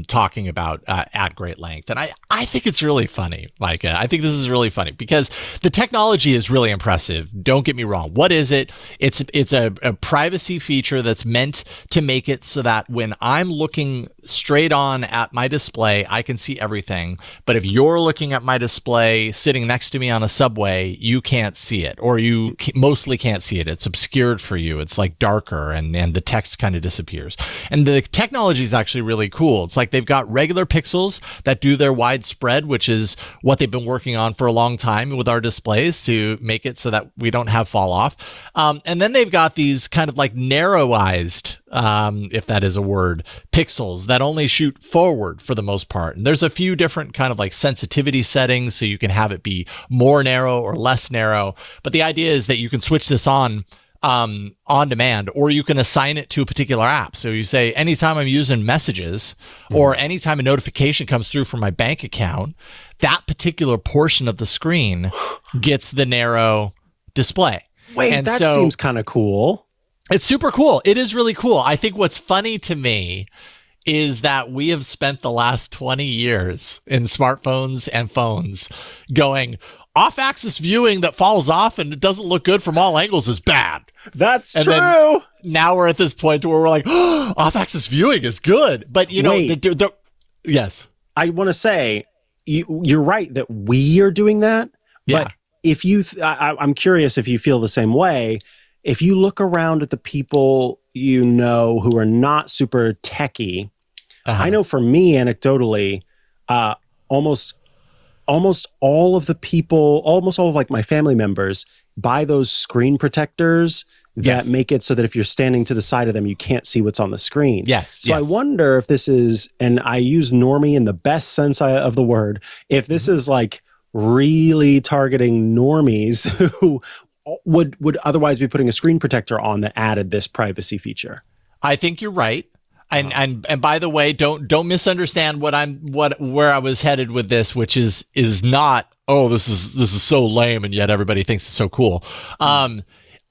talking about at great length. And I think it's really funny. Micah. I think this is really funny because the technology is really impressive. Don't get me wrong. What is it? It's a privacy feature that's meant to make it so that when I'm looking straight on at my display, I can see everything. But if you're looking at my display sitting next to me on a subway, you can't see it, or you mostly can't see it. It's obscured for you. It's like darker and the text kind of disappears. And the technology is actually really cool. It's like they've got regular pixels that do their widespread, which is what they've been working on for a long time with our displays to make it so that we don't have fall off. And then they've got these kind of like narrowized if that is a word, pixels that only shoot forward for the most part. And there's a few different kind of like sensitivity settings, so you can have it be more narrow or less narrow. But the idea is that you can switch this on demand, or you can assign it to a particular app. So you say, anytime I'm using messages or anytime a notification comes through from my bank account, that particular portion of the screen gets the narrow display. Wait, and that seems kind of cool. It's super cool. It is really cool. I think what's funny to me is that we have spent the last 20 years in smartphones and phones going, off-axis viewing that falls off and it doesn't look good from all angles is bad. That's true. Now we're at this point where we're like, oh, off-axis viewing is good. But, you know, yes. I want to say, you're right that we are doing that. Yeah. But if I'm curious if you feel the same way. If you look around at the people you know who are not super techie, I know for me, anecdotally, almost all of the people, almost all of like my family members buy those screen protectors that make it so that if you're standing to the side of them, you can't see what's on the screen. So I wonder if this is, and I use normie in the best sense of the word, if this is like really targeting normies who would otherwise be putting a screen protector on that added this privacy feature. I think you're right. And by the way, don't misunderstand where I was headed with this, which is not, oh, this is so lame and yet everybody thinks it's so cool.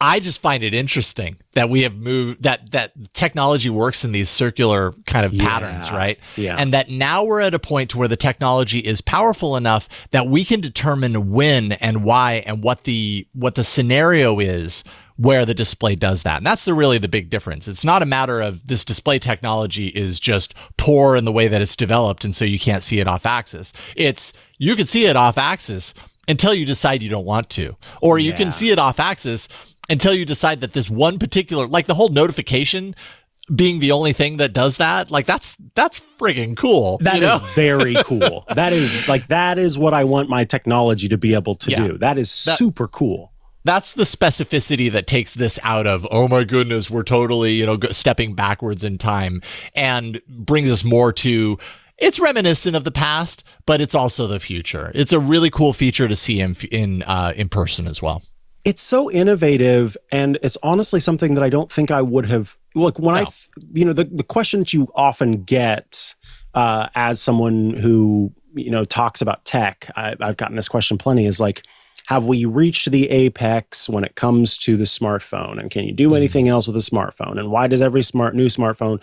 I just find it interesting that we have moved, that technology works in these circular kind of patterns, right? Yeah. And that now we're at a point where the technology is powerful enough that we can determine when and why and what the scenario is where the display does that. And that's really the big difference. It's not a matter of this display technology is just poor in the way that it's developed and so you can't see it off axis. It's, you can see it off axis until you decide you don't want to. Or you can see it off axis until you decide that this one particular, like the whole notification being the only thing that does that, like that's friggin' cool. That is very cool. That is what I want my technology to be able to do. That is super cool. That's the specificity that takes this out of, oh my goodness, we're totally, stepping backwards in time, and brings us more to, it's reminiscent of the past, but it's also the future. It's a really cool feature to see in person as well. It's so innovative, and it's honestly something that I don't think I would have, look, when the question that you often get as someone who, talks about tech, I've gotten this question plenty, is like, have we reached the apex when it comes to the smartphone? And can you do anything else with a smartphone? And why does every new smartphone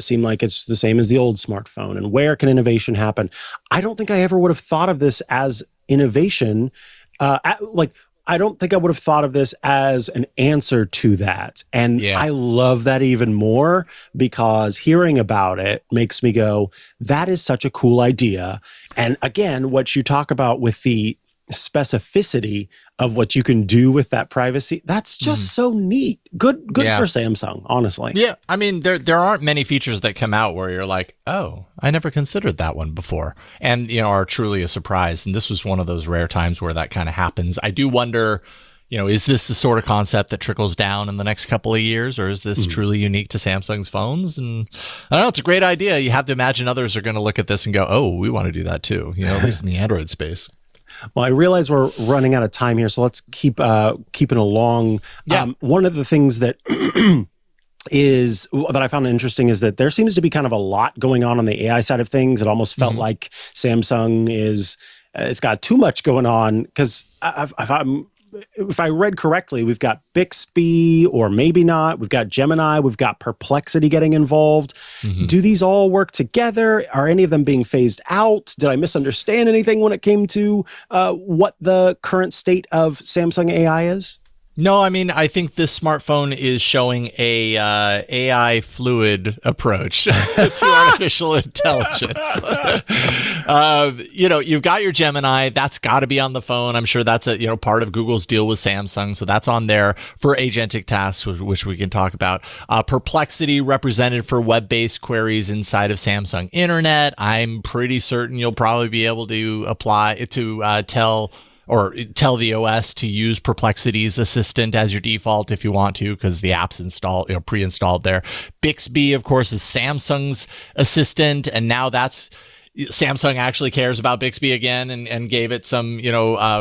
seem like it's the same as the old smartphone? And where can innovation happen? I don't think I ever would have thought of this as innovation. I don't think I would have thought of this as an answer to that. And I love that even more, because hearing about it makes me go, that is such a cool idea. And again, what you talk about with the specificity of what you can do with that privacy, that's just so neat. Good for Samsung, honestly. Yeah, I mean, there aren't many features that come out where you're like, oh, I never considered that one before, and are truly a surprise. And this was one of those rare times where that kind of happens. I do wonder, is this the sort of concept that trickles down in the next couple of years, or is this truly unique to Samsung's phones? And I don't know, it's a great idea. You have to imagine others are going to look at this and go, oh, we want to do that too, at least in the Android space. Well, I realize we're running out of time here, so let's keep keeping along. One of the things that that I found interesting is that there seems to be kind of a lot going on the AI side of things. It almost felt like Samsung it's got too much going on, because if I read correctly, we've got Bixby, or maybe not. We've got Gemini. We've got Perplexity getting involved. Do these all work together? Are any of them being phased out? Did I misunderstand anything when it came to what the current state of Samsung AI is? No, I mean, I think this smartphone is showing a AI fluid approach to artificial intelligence. You've got your Gemini. That's got to be on the phone. I'm sure that's a part of Google's deal with Samsung, so that's on there for agentic tasks, which we can talk about. Perplexity represented for web-based queries inside of Samsung Internet. I'm pretty certain you'll probably be able to apply to tell or tell the OS to use Perplexity's assistant as your default if you want to, because the app's installed, pre-installed there. Bixby, of course, is Samsung's assistant, and now Samsung actually cares about Bixby again and gave it some,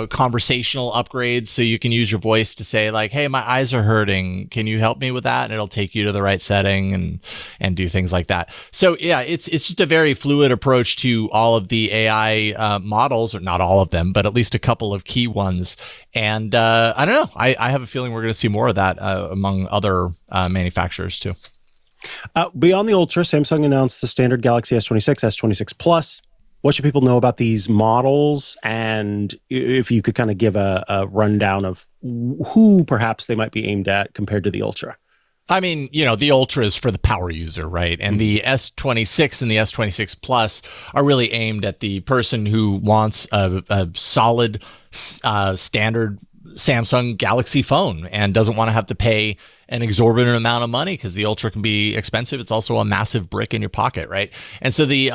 conversational upgrades, so you can use your voice to say like, hey, my eyes are hurting. Can you help me with that? And it'll take you to the right setting and do things like that. So yeah, it's just a very fluid approach to all of the AI models, or not all of them, but at least a couple of key ones. And I don't know. I have a feeling we're going to see more of that among other manufacturers too. Beyond the Ultra, Samsung announced the standard Galaxy S26, S26 Plus. What should people know about these models? And if you could kind of give a rundown of who perhaps they might be aimed at compared to the Ultra. I mean, the Ultra is for the power user, right? And the S26 and the S26 Plus are really aimed at the person who wants a solid standard Samsung Galaxy phone and doesn't want to have to pay an exorbitant amount of money, because the Ultra can be expensive. It's also a massive brick in your pocket, right? And so the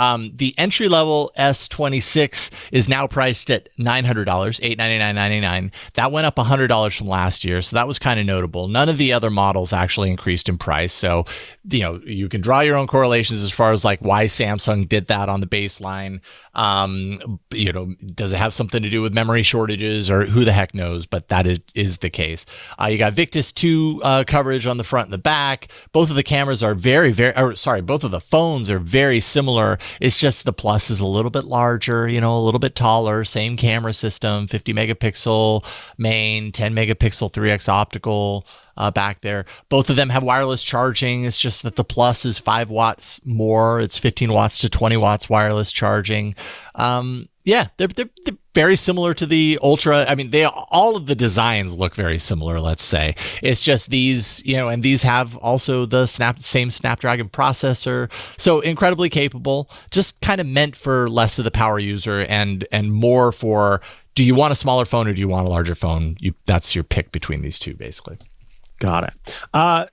entry level S26 is now priced at $900, $899.99. That went up $100 from last year, so that was kind of notable. None of the other models actually increased in price, so you can draw your own correlations as far as like why Samsung did that on the baseline. Does it have something to do with memory shortages, or who the heck knows? But that is the case. You got Victus 2 coverage on the front and the back. Both of the cameras are both of the phones are very similar. It's just the Plus is a little bit larger, a little bit taller, same camera system, 50 megapixel main, 10 megapixel 3x optical back there. Both of them have wireless charging. It's just that the Plus is 5 watts more. It's 15 watts to 20 watts wireless charging. They're very similar to the Ultra. I mean, all of the designs look very similar, let's say. It's just these, and these have also the same Snapdragon processor. So incredibly capable, just kind of meant for less of the power user and more for, do you want a smaller phone or do you want a larger phone? That's your pick between these two, basically. Got it.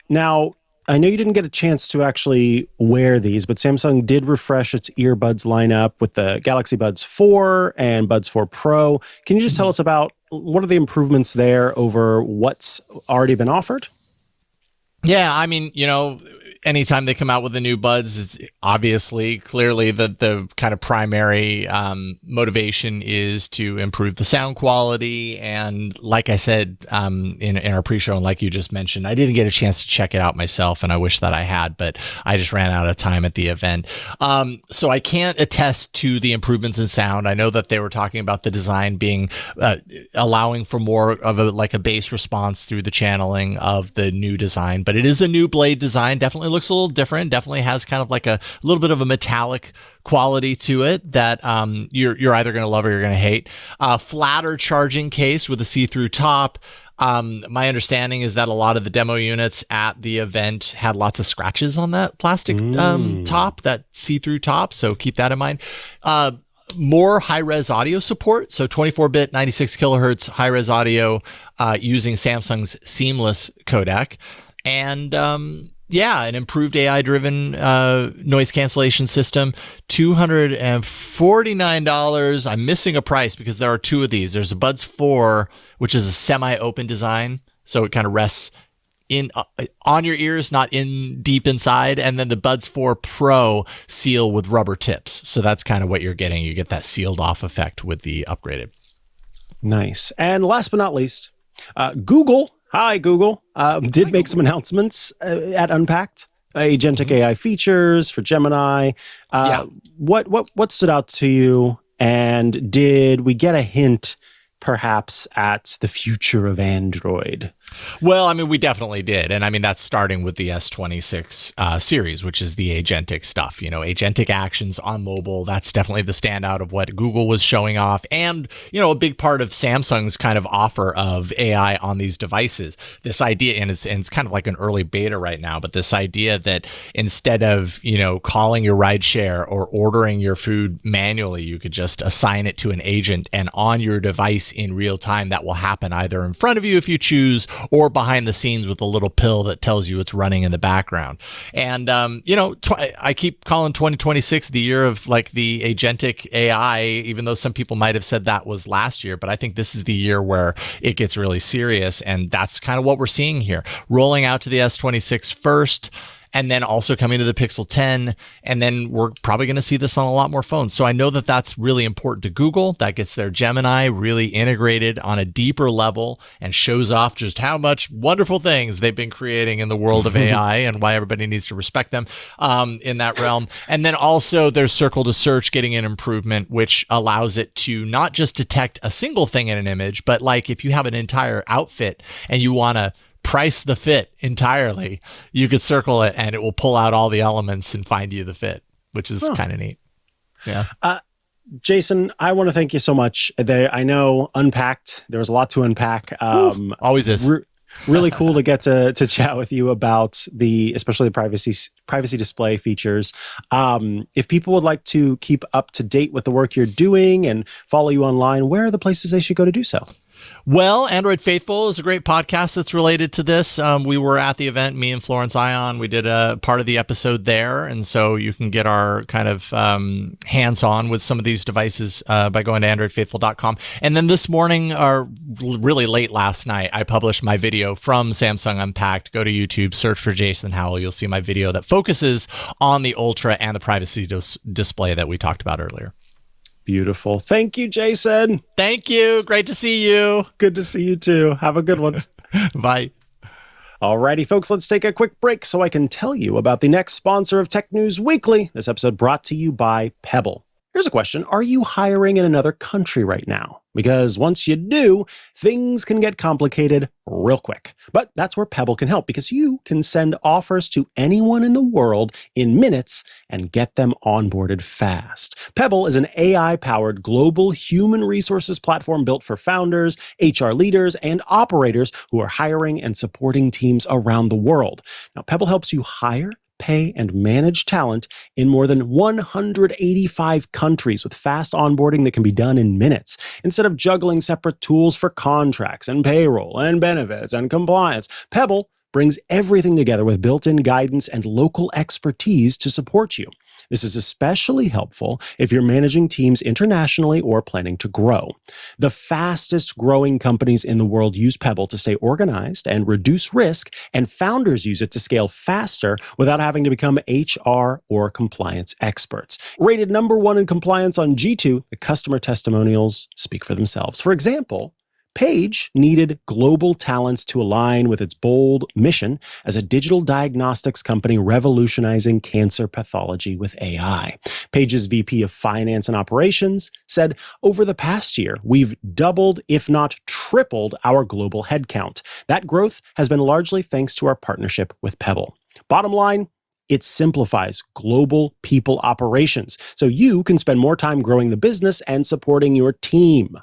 Now, I know you didn't get a chance to actually wear these, but Samsung did refresh its earbuds lineup with the Galaxy Buds 4 and Buds 4 Pro. Can you just tell us about what are the improvements there over what's already been offered? Yeah, I mean, anytime they come out with the new buds, it's obviously clearly the kind of primary motivation is to improve the sound quality. And like I said in our pre-show, and like you just mentioned, I didn't get a chance to check it out myself, and I wish that I had, but I just ran out of time at the event. So I can't attest to the improvements in sound. I know that they were talking about the design being allowing for more of a bass response through the channeling of the new design, but it is a new blade design. Definitely looks a little different. Definitely has kind of like a little bit of a metallic quality to it that you're either going to love or you're going to hate. Flatter charging case with a see-through top. My understanding is that a lot of the demo units at the event had lots of scratches on that plastic top, that see-through top. So keep that in mind. More high-res audio support. So 24-bit, 96 kilohertz high-res audio using Samsung's seamless codec. And an improved AI-driven noise cancellation system, $249. I'm missing a price because there are two of these. There's a Buds 4, which is a semi-open design, so it kind of rests on your ears, not in deep inside. And then the Buds 4 Pro seal with rubber tips. So that's kind of what you're getting. You get that sealed off effect with the upgraded. Nice. And last but not least, Google. Hi, Google. Did make some announcements at Unpacked. Agentic AI features for Gemini. What stood out to you? And did we get a hint, perhaps, at the future of Android? Well, I mean, we definitely did. And I mean, that's starting with the S26 series, which is the agentic stuff, agentic actions on mobile. That's definitely the standout of what Google was showing off. And, a big part of Samsung's kind of offer of AI on these devices. This idea, and it's kind of like an early beta right now, but this idea that instead of, calling your rideshare or ordering your food manually, you could just assign it to an agent, and on your device in real time, that will happen either in front of you if you choose, or behind the scenes with a little pill that tells you it's running in the background. And, I keep calling 2026 the year of like the agentic AI, even though some people might have said that was last year, but I think this is the year where it gets really serious. And that's kind of what we're seeing here. Rolling out to the S26 first, and then also coming to the Pixel 10, and then we're probably going to see this on a lot more phones. So I know that that's really important to Google. That gets their Gemini really integrated on a deeper level and shows off just how much wonderful things they've been creating in the world of AI and why everybody needs to respect them in that realm. And then also there's Circle to Search getting an improvement, which allows it to not just detect a single thing in an image, but like if you have an entire outfit and you want to price the fit entirely, you could circle it and it will pull out all the elements and find you the fit, which is kind of neat. Yeah. Jason, I want to thank you so much. I know Unpacked, there was a lot to unpack. Always is. Really cool to get to chat with you about especially the privacy display features. If people would like to keep up to date with the work you're doing and follow you online, where are the places they should go to do so? Well, Android Faithful is a great podcast that's related to this. We were at the event, me and Florence Ion. We did a part of the episode there. And so you can get our kind of hands-on with some of these devices by going to androidfaithful.com. And then this morning, or really late last night, I published my video from Samsung Unpacked. Go to YouTube, search for Jason Howell. You'll see my video that focuses on the Ultra and the privacy display that we talked about earlier. Beautiful. Thank you, Jason. Thank you. Great to see you. Good to see you too. Have a good one. Bye. Alrighty, folks, let's take a quick break so I can tell you about the next sponsor of Tech News Weekly. This episode brought to you by Pebble. Here's a question. Are you hiring in another country right now? Because once you do, things can get complicated real quick. But that's where Pebble can help, because you can send offers to anyone in the world in minutes and get them onboarded fast. Pebble is an AI-powered global human resources platform built for founders, HR leaders, and operators who are hiring and supporting teams around the world. Now, Pebble helps you hire, pay, and manage talent in more than 185 countries with fast onboarding that can be done in minutes. Instead of juggling separate tools for contracts and payroll and benefits and compliance, Pebble brings everything together with built-in guidance and local expertise to support you. This is especially helpful if you're managing teams internationally or planning to grow. The fastest growing companies in the world use Pebble to stay organized and reduce risk, and founders use it to scale faster without having to become HR or compliance experts. Rated #1 in compliance on G2, the customer testimonials speak for themselves. For example, Page needed global talents to align with its bold mission as a digital diagnostics company revolutionizing cancer pathology with AI. Page's VP of Finance and Operations said, "Over the past year, we've doubled, if not tripled, our global headcount. That growth has been largely thanks to our partnership with Pebble." Bottom line, it simplifies global people operations, so you can spend more time growing the business and supporting your team.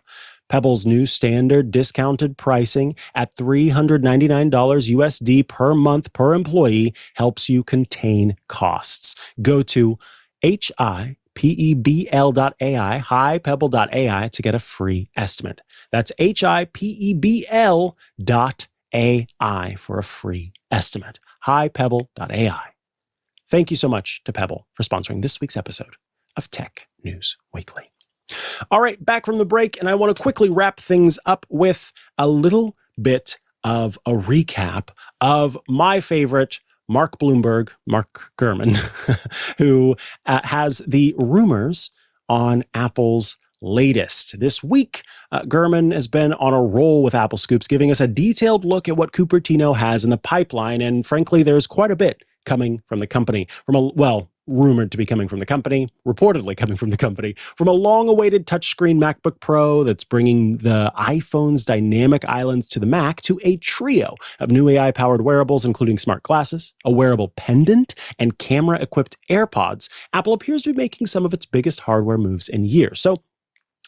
Pebble's new standard discounted pricing at $399 USD per month per employee helps you contain costs. Go to HIPEBL.ai, HiPebble.ai to get a free estimate. That's HIPEBL.ai for a free estimate. HiPebble.ai. Thank you so much to Pebble for sponsoring this week's episode of Tech News Weekly. All right, back from the break, and I want to quickly wrap things up with a little bit of a recap of my favorite Mark Bloomberg, Mark Gurman, who has the rumors on Apple's latest. This week, Gurman has been on a roll with Apple Scoops, giving us a detailed look at what Cupertino has in the pipeline, and frankly, there's quite a bit coming from the company, rumored to be coming from the company, reportedly coming from the company, from a long-awaited touchscreen MacBook Pro that's bringing the iPhone's dynamic islands to the Mac, to a trio of new AI-powered wearables, including smart glasses, a wearable pendant, and camera-equipped AirPods. Apple appears to be making some of its biggest hardware moves in years. So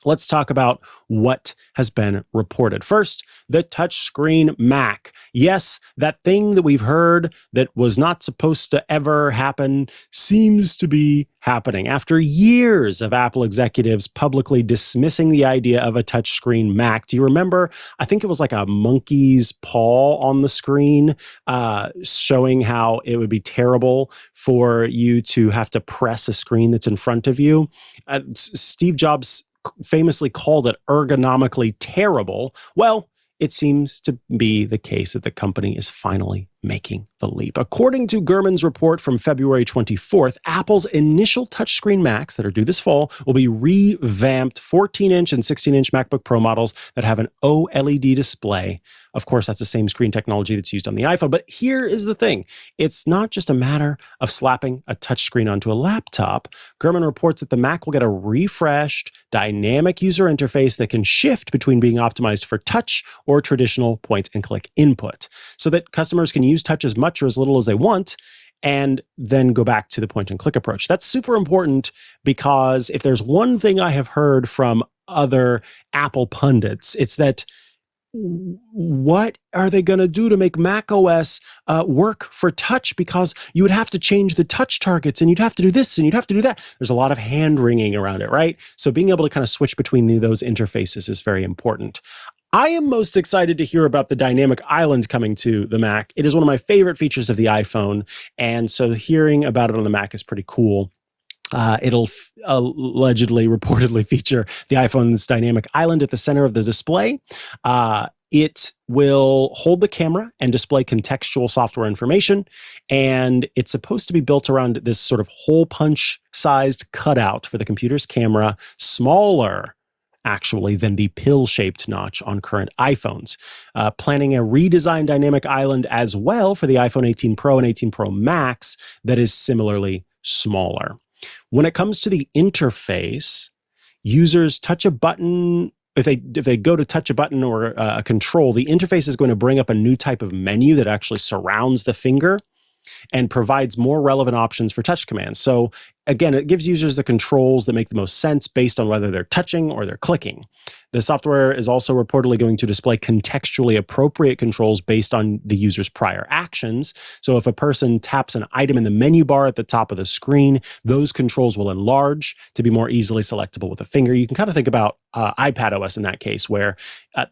Let's talk about what has been reported. First, the touchscreen Mac. Yes, that thing that we've heard that was not supposed to ever happen seems to be happening. After years of Apple executives publicly dismissing the idea of a touchscreen Mac, do you remember? I think it was like a monkey's paw on the screen, showing how it would be terrible for you to have to press a screen that's in front of you. Steve Jobs famously called it ergonomically terrible. Well, it seems to be the case that the company is finally making the leap. According to Gurman's report from February 24th, Apple's initial touchscreen Macs that are due this fall will be revamped 14-inch and 16-inch MacBook Pro models that have an OLED display. Of course, that's the same screen technology that's used on the iPhone. But here is the thing. It's not just a matter of slapping a touchscreen onto a laptop. Gurman reports that the Mac will get a refreshed, dynamic user interface that can shift between being optimized for touch or traditional point-and-click input, so that customers can use touch as much or as little as they want, and then go back to the point-and-click approach. That's super important, because if there's one thing I have heard from other Apple pundits, it's that what are they going to do to make macOS work for touch? Because you would have to change the touch targets, and you'd have to do this, and you'd have to do that. There's a lot of hand-wringing around it, right? So being able to kind of switch between those interfaces is very important. I am most excited to hear about the dynamic island coming to the Mac. It is one of my favorite features of the iPhone, and so hearing about it on the Mac is pretty cool. It'll reportedly feature the iPhone's dynamic island at the center of the display. It will hold the camera and display contextual software information, and it's supposed to be built around this sort of hole punch-sized cutout for the computer's camera, smaller actually than the pill-shaped notch on current iPhones. Planning a redesigned dynamic island as well for the iPhone 18 Pro and 18 Pro Max that is similarly smaller. When it comes to the interface, users touch a button. If they go to touch a button or a control, the interface is going to bring up a new type of menu that actually surrounds the finger and provides more relevant options for touch commands. So again, it gives users the controls that make the most sense based on whether they're touching or they're clicking. The software is also reportedly going to display contextually appropriate controls based on the user's prior actions. So if a person taps an item in the menu bar at the top of the screen, those controls will enlarge to be more easily selectable with a finger. You can kind of think about iPadOS in that case, where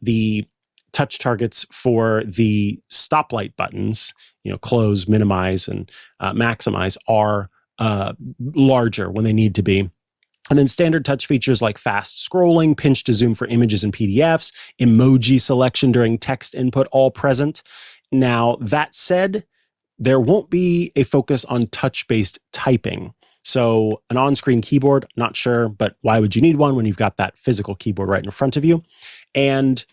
the touch targets for the stoplight buttons, close, minimize, and maximize, are larger when they need to be. And then standard touch features like fast scrolling, pinch to zoom for images and PDFs, emoji selection during text input, all present. Now, that said, there won't be a focus on touch-based typing. So an on-screen keyboard, not sure, but why would you need one when you've got that physical keyboard right in front of you? And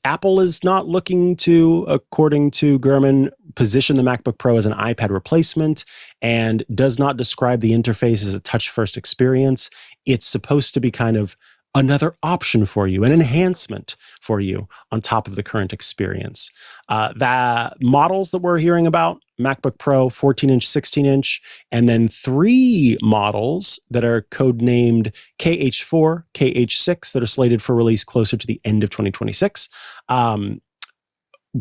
Apple is not looking to, according to Gurman, position the MacBook Pro as an iPad replacement, and does not describe the interface as a touch-first experience. It's supposed to be kind of another option for you, an enhancement for you on top of the current experience. The models that we're hearing about, MacBook Pro, 14-inch, 16-inch, and then 3 models that are codenamed KH4, KH6 that are slated for release closer to the end of 2026.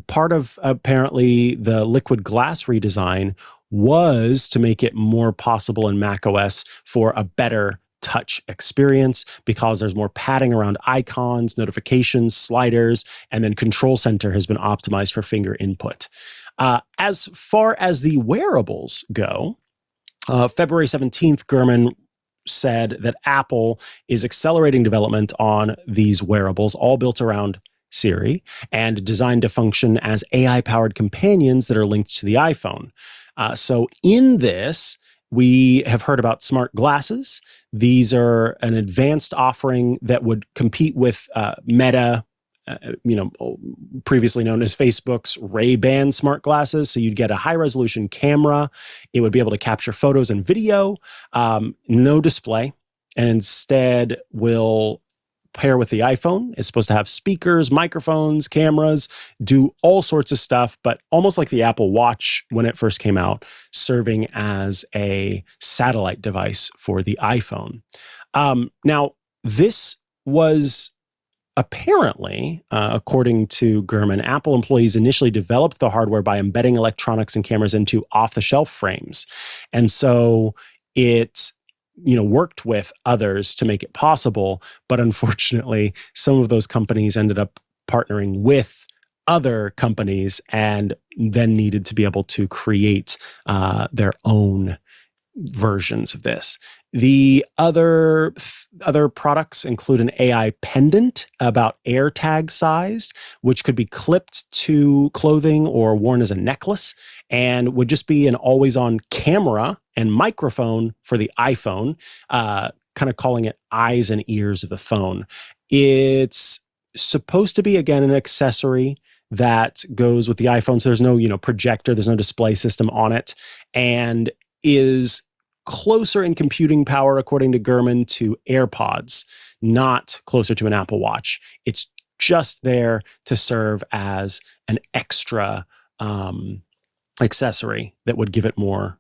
Part of apparently the liquid glass redesign was to make it more possible in macOS for a better touch experience, because there's more padding around icons, notifications, sliders, and then Control Center has been optimized for finger input. As far as the wearables go, February 17th, Gurman said that Apple is accelerating development on these wearables, all built around Siri and designed to function as AI-powered companions that are linked to the iPhone. So in this, we have heard about smart glasses. These are an advanced offering that would compete with Meta, previously known as Facebook's Ray-Ban smart glasses. So you'd get a high-resolution camera. It would be able to capture photos and video, no display, and instead will pair with the iPhone. It's supposed to have speakers, microphones, cameras, do all sorts of stuff, but almost like the Apple Watch when it first came out, serving as a satellite device for the iPhone. Now, this was apparently, according to Gurman, Apple employees initially developed the hardware by embedding electronics and cameras into off-the-shelf frames. And so it, worked with others to make it possible. But unfortunately, some of those companies ended up partnering with other companies and then needed to be able to create their own versions of this. The other products include an AI pendant about AirTag sized, which could be clipped to clothing or worn as a necklace, and would just be an always-on camera and microphone for the iPhone, kind of calling it eyes and ears of the phone. It's supposed to be, again, an accessory that goes with the iPhone, so there's no, projector, there's no display system on it, and is closer in computing power, according to Gurman, to AirPods, not closer to an Apple Watch. It's just there to serve as an extra accessory that would give it more,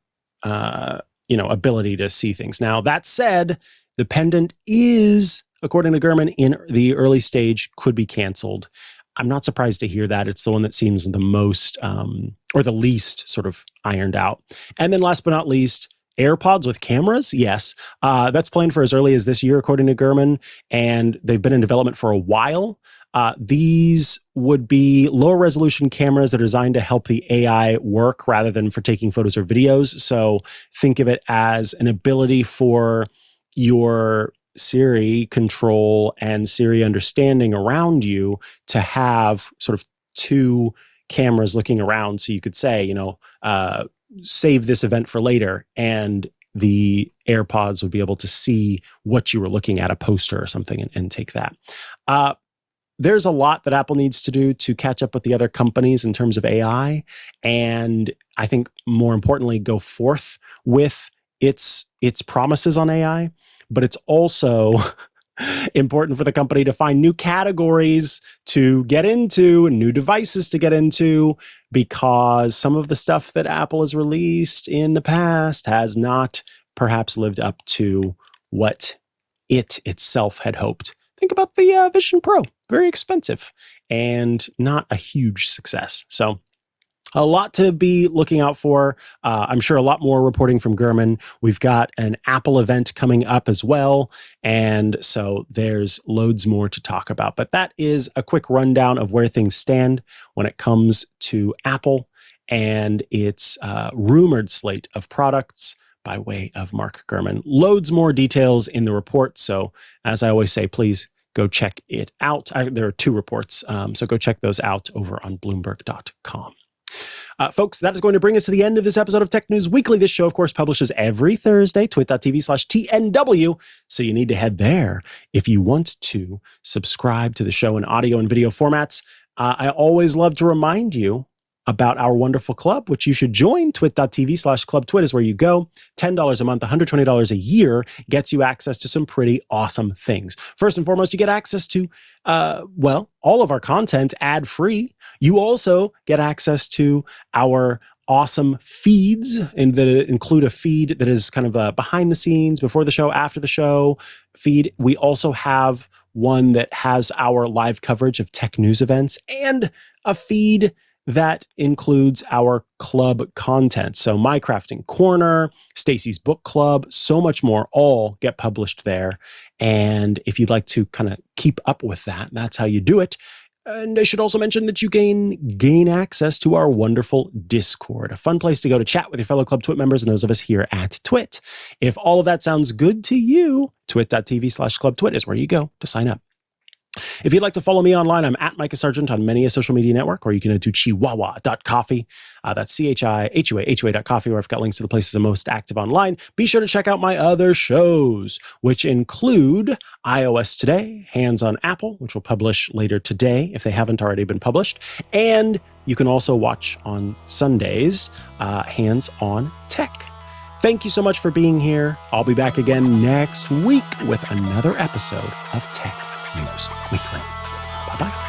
ability to see things. Now, that said, the pendant is, according to Gurman, in the early stage, could be canceled. I'm not surprised to hear that. It's the one that seems the most, or the least sort of ironed out. And then last but not least, AirPods with cameras? Yes. That's planned for as early as this year, according to Gurman, and they've been in development for a while. These would be lower resolution cameras that are designed to help the AI work rather than for taking photos or videos. So think of it as an ability for your Siri control and Siri understanding around you to have sort of two cameras looking around. So you could say, save this event for later, and the AirPods would be able to see what you were looking at, a poster or something, and take that. There's a lot that Apple needs to do to catch up with the other companies in terms of AI, and I think more importantly, go forth with its promises on AI. But it's also important for the company to find new categories to get into, new devices to get into, because some of the stuff that Apple has released in the past has not perhaps lived up to what it itself had hoped. Think about the Vision Pro, very expensive and not a huge success. So a lot to be looking out for. I'm sure a lot more reporting from Gurman. We've got an Apple event coming up as well. And so there's loads more to talk about. But that is a quick rundown of where things stand when it comes to Apple and its rumored slate of products by way of Mark Gurman. Loads more details in the report. So as I always say, please go check it out. There are two reports. So go check those out over on Bloomberg.com. Folks, that is going to bring us to the end of this episode of Tech News Weekly. This show, of course, publishes every Thursday, twit.tv/TNW. So you need to head there if you want to subscribe to the show in audio and video formats. I always love to remind you about our wonderful club, which you should join. Twit.tv/clubtwit is where you go. $10 a month, $120 a year gets you access to some pretty awesome things. First and foremost, you get access to, all of our content ad-free. You also get access to our awesome feeds, and that include a feed that is kind of behind the scenes, before the show, after the show feed. We also have one that has our live coverage of tech news events, and a feed that includes our club content. So My Crafting Corner, Stacy's Book Club, so much more, all get published there. And if you'd like to kind of keep up with that, that's how you do it. And I should also mention that you gain access to our wonderful Discord, a fun place to go to chat with your fellow Club Twit members and those of us here at Twit. If all of that sounds good to you, twit.tv/clubtwit is where you go to sign up. If you'd like to follow me online, I'm at Mikah Sargent on many a social media network, or you can go to chihuahua.coffee. That's CHIHUA.coffee, where I've got links to the places I'm most active online. Be sure to check out my other shows, which include iOS Today, Hands on Apple, which will publish later today if they haven't already been published. And you can also watch on Sundays, Hands on Tech. Thank you so much for being here. I'll be back again next week with another episode of Tech News Weekly. Bye-bye.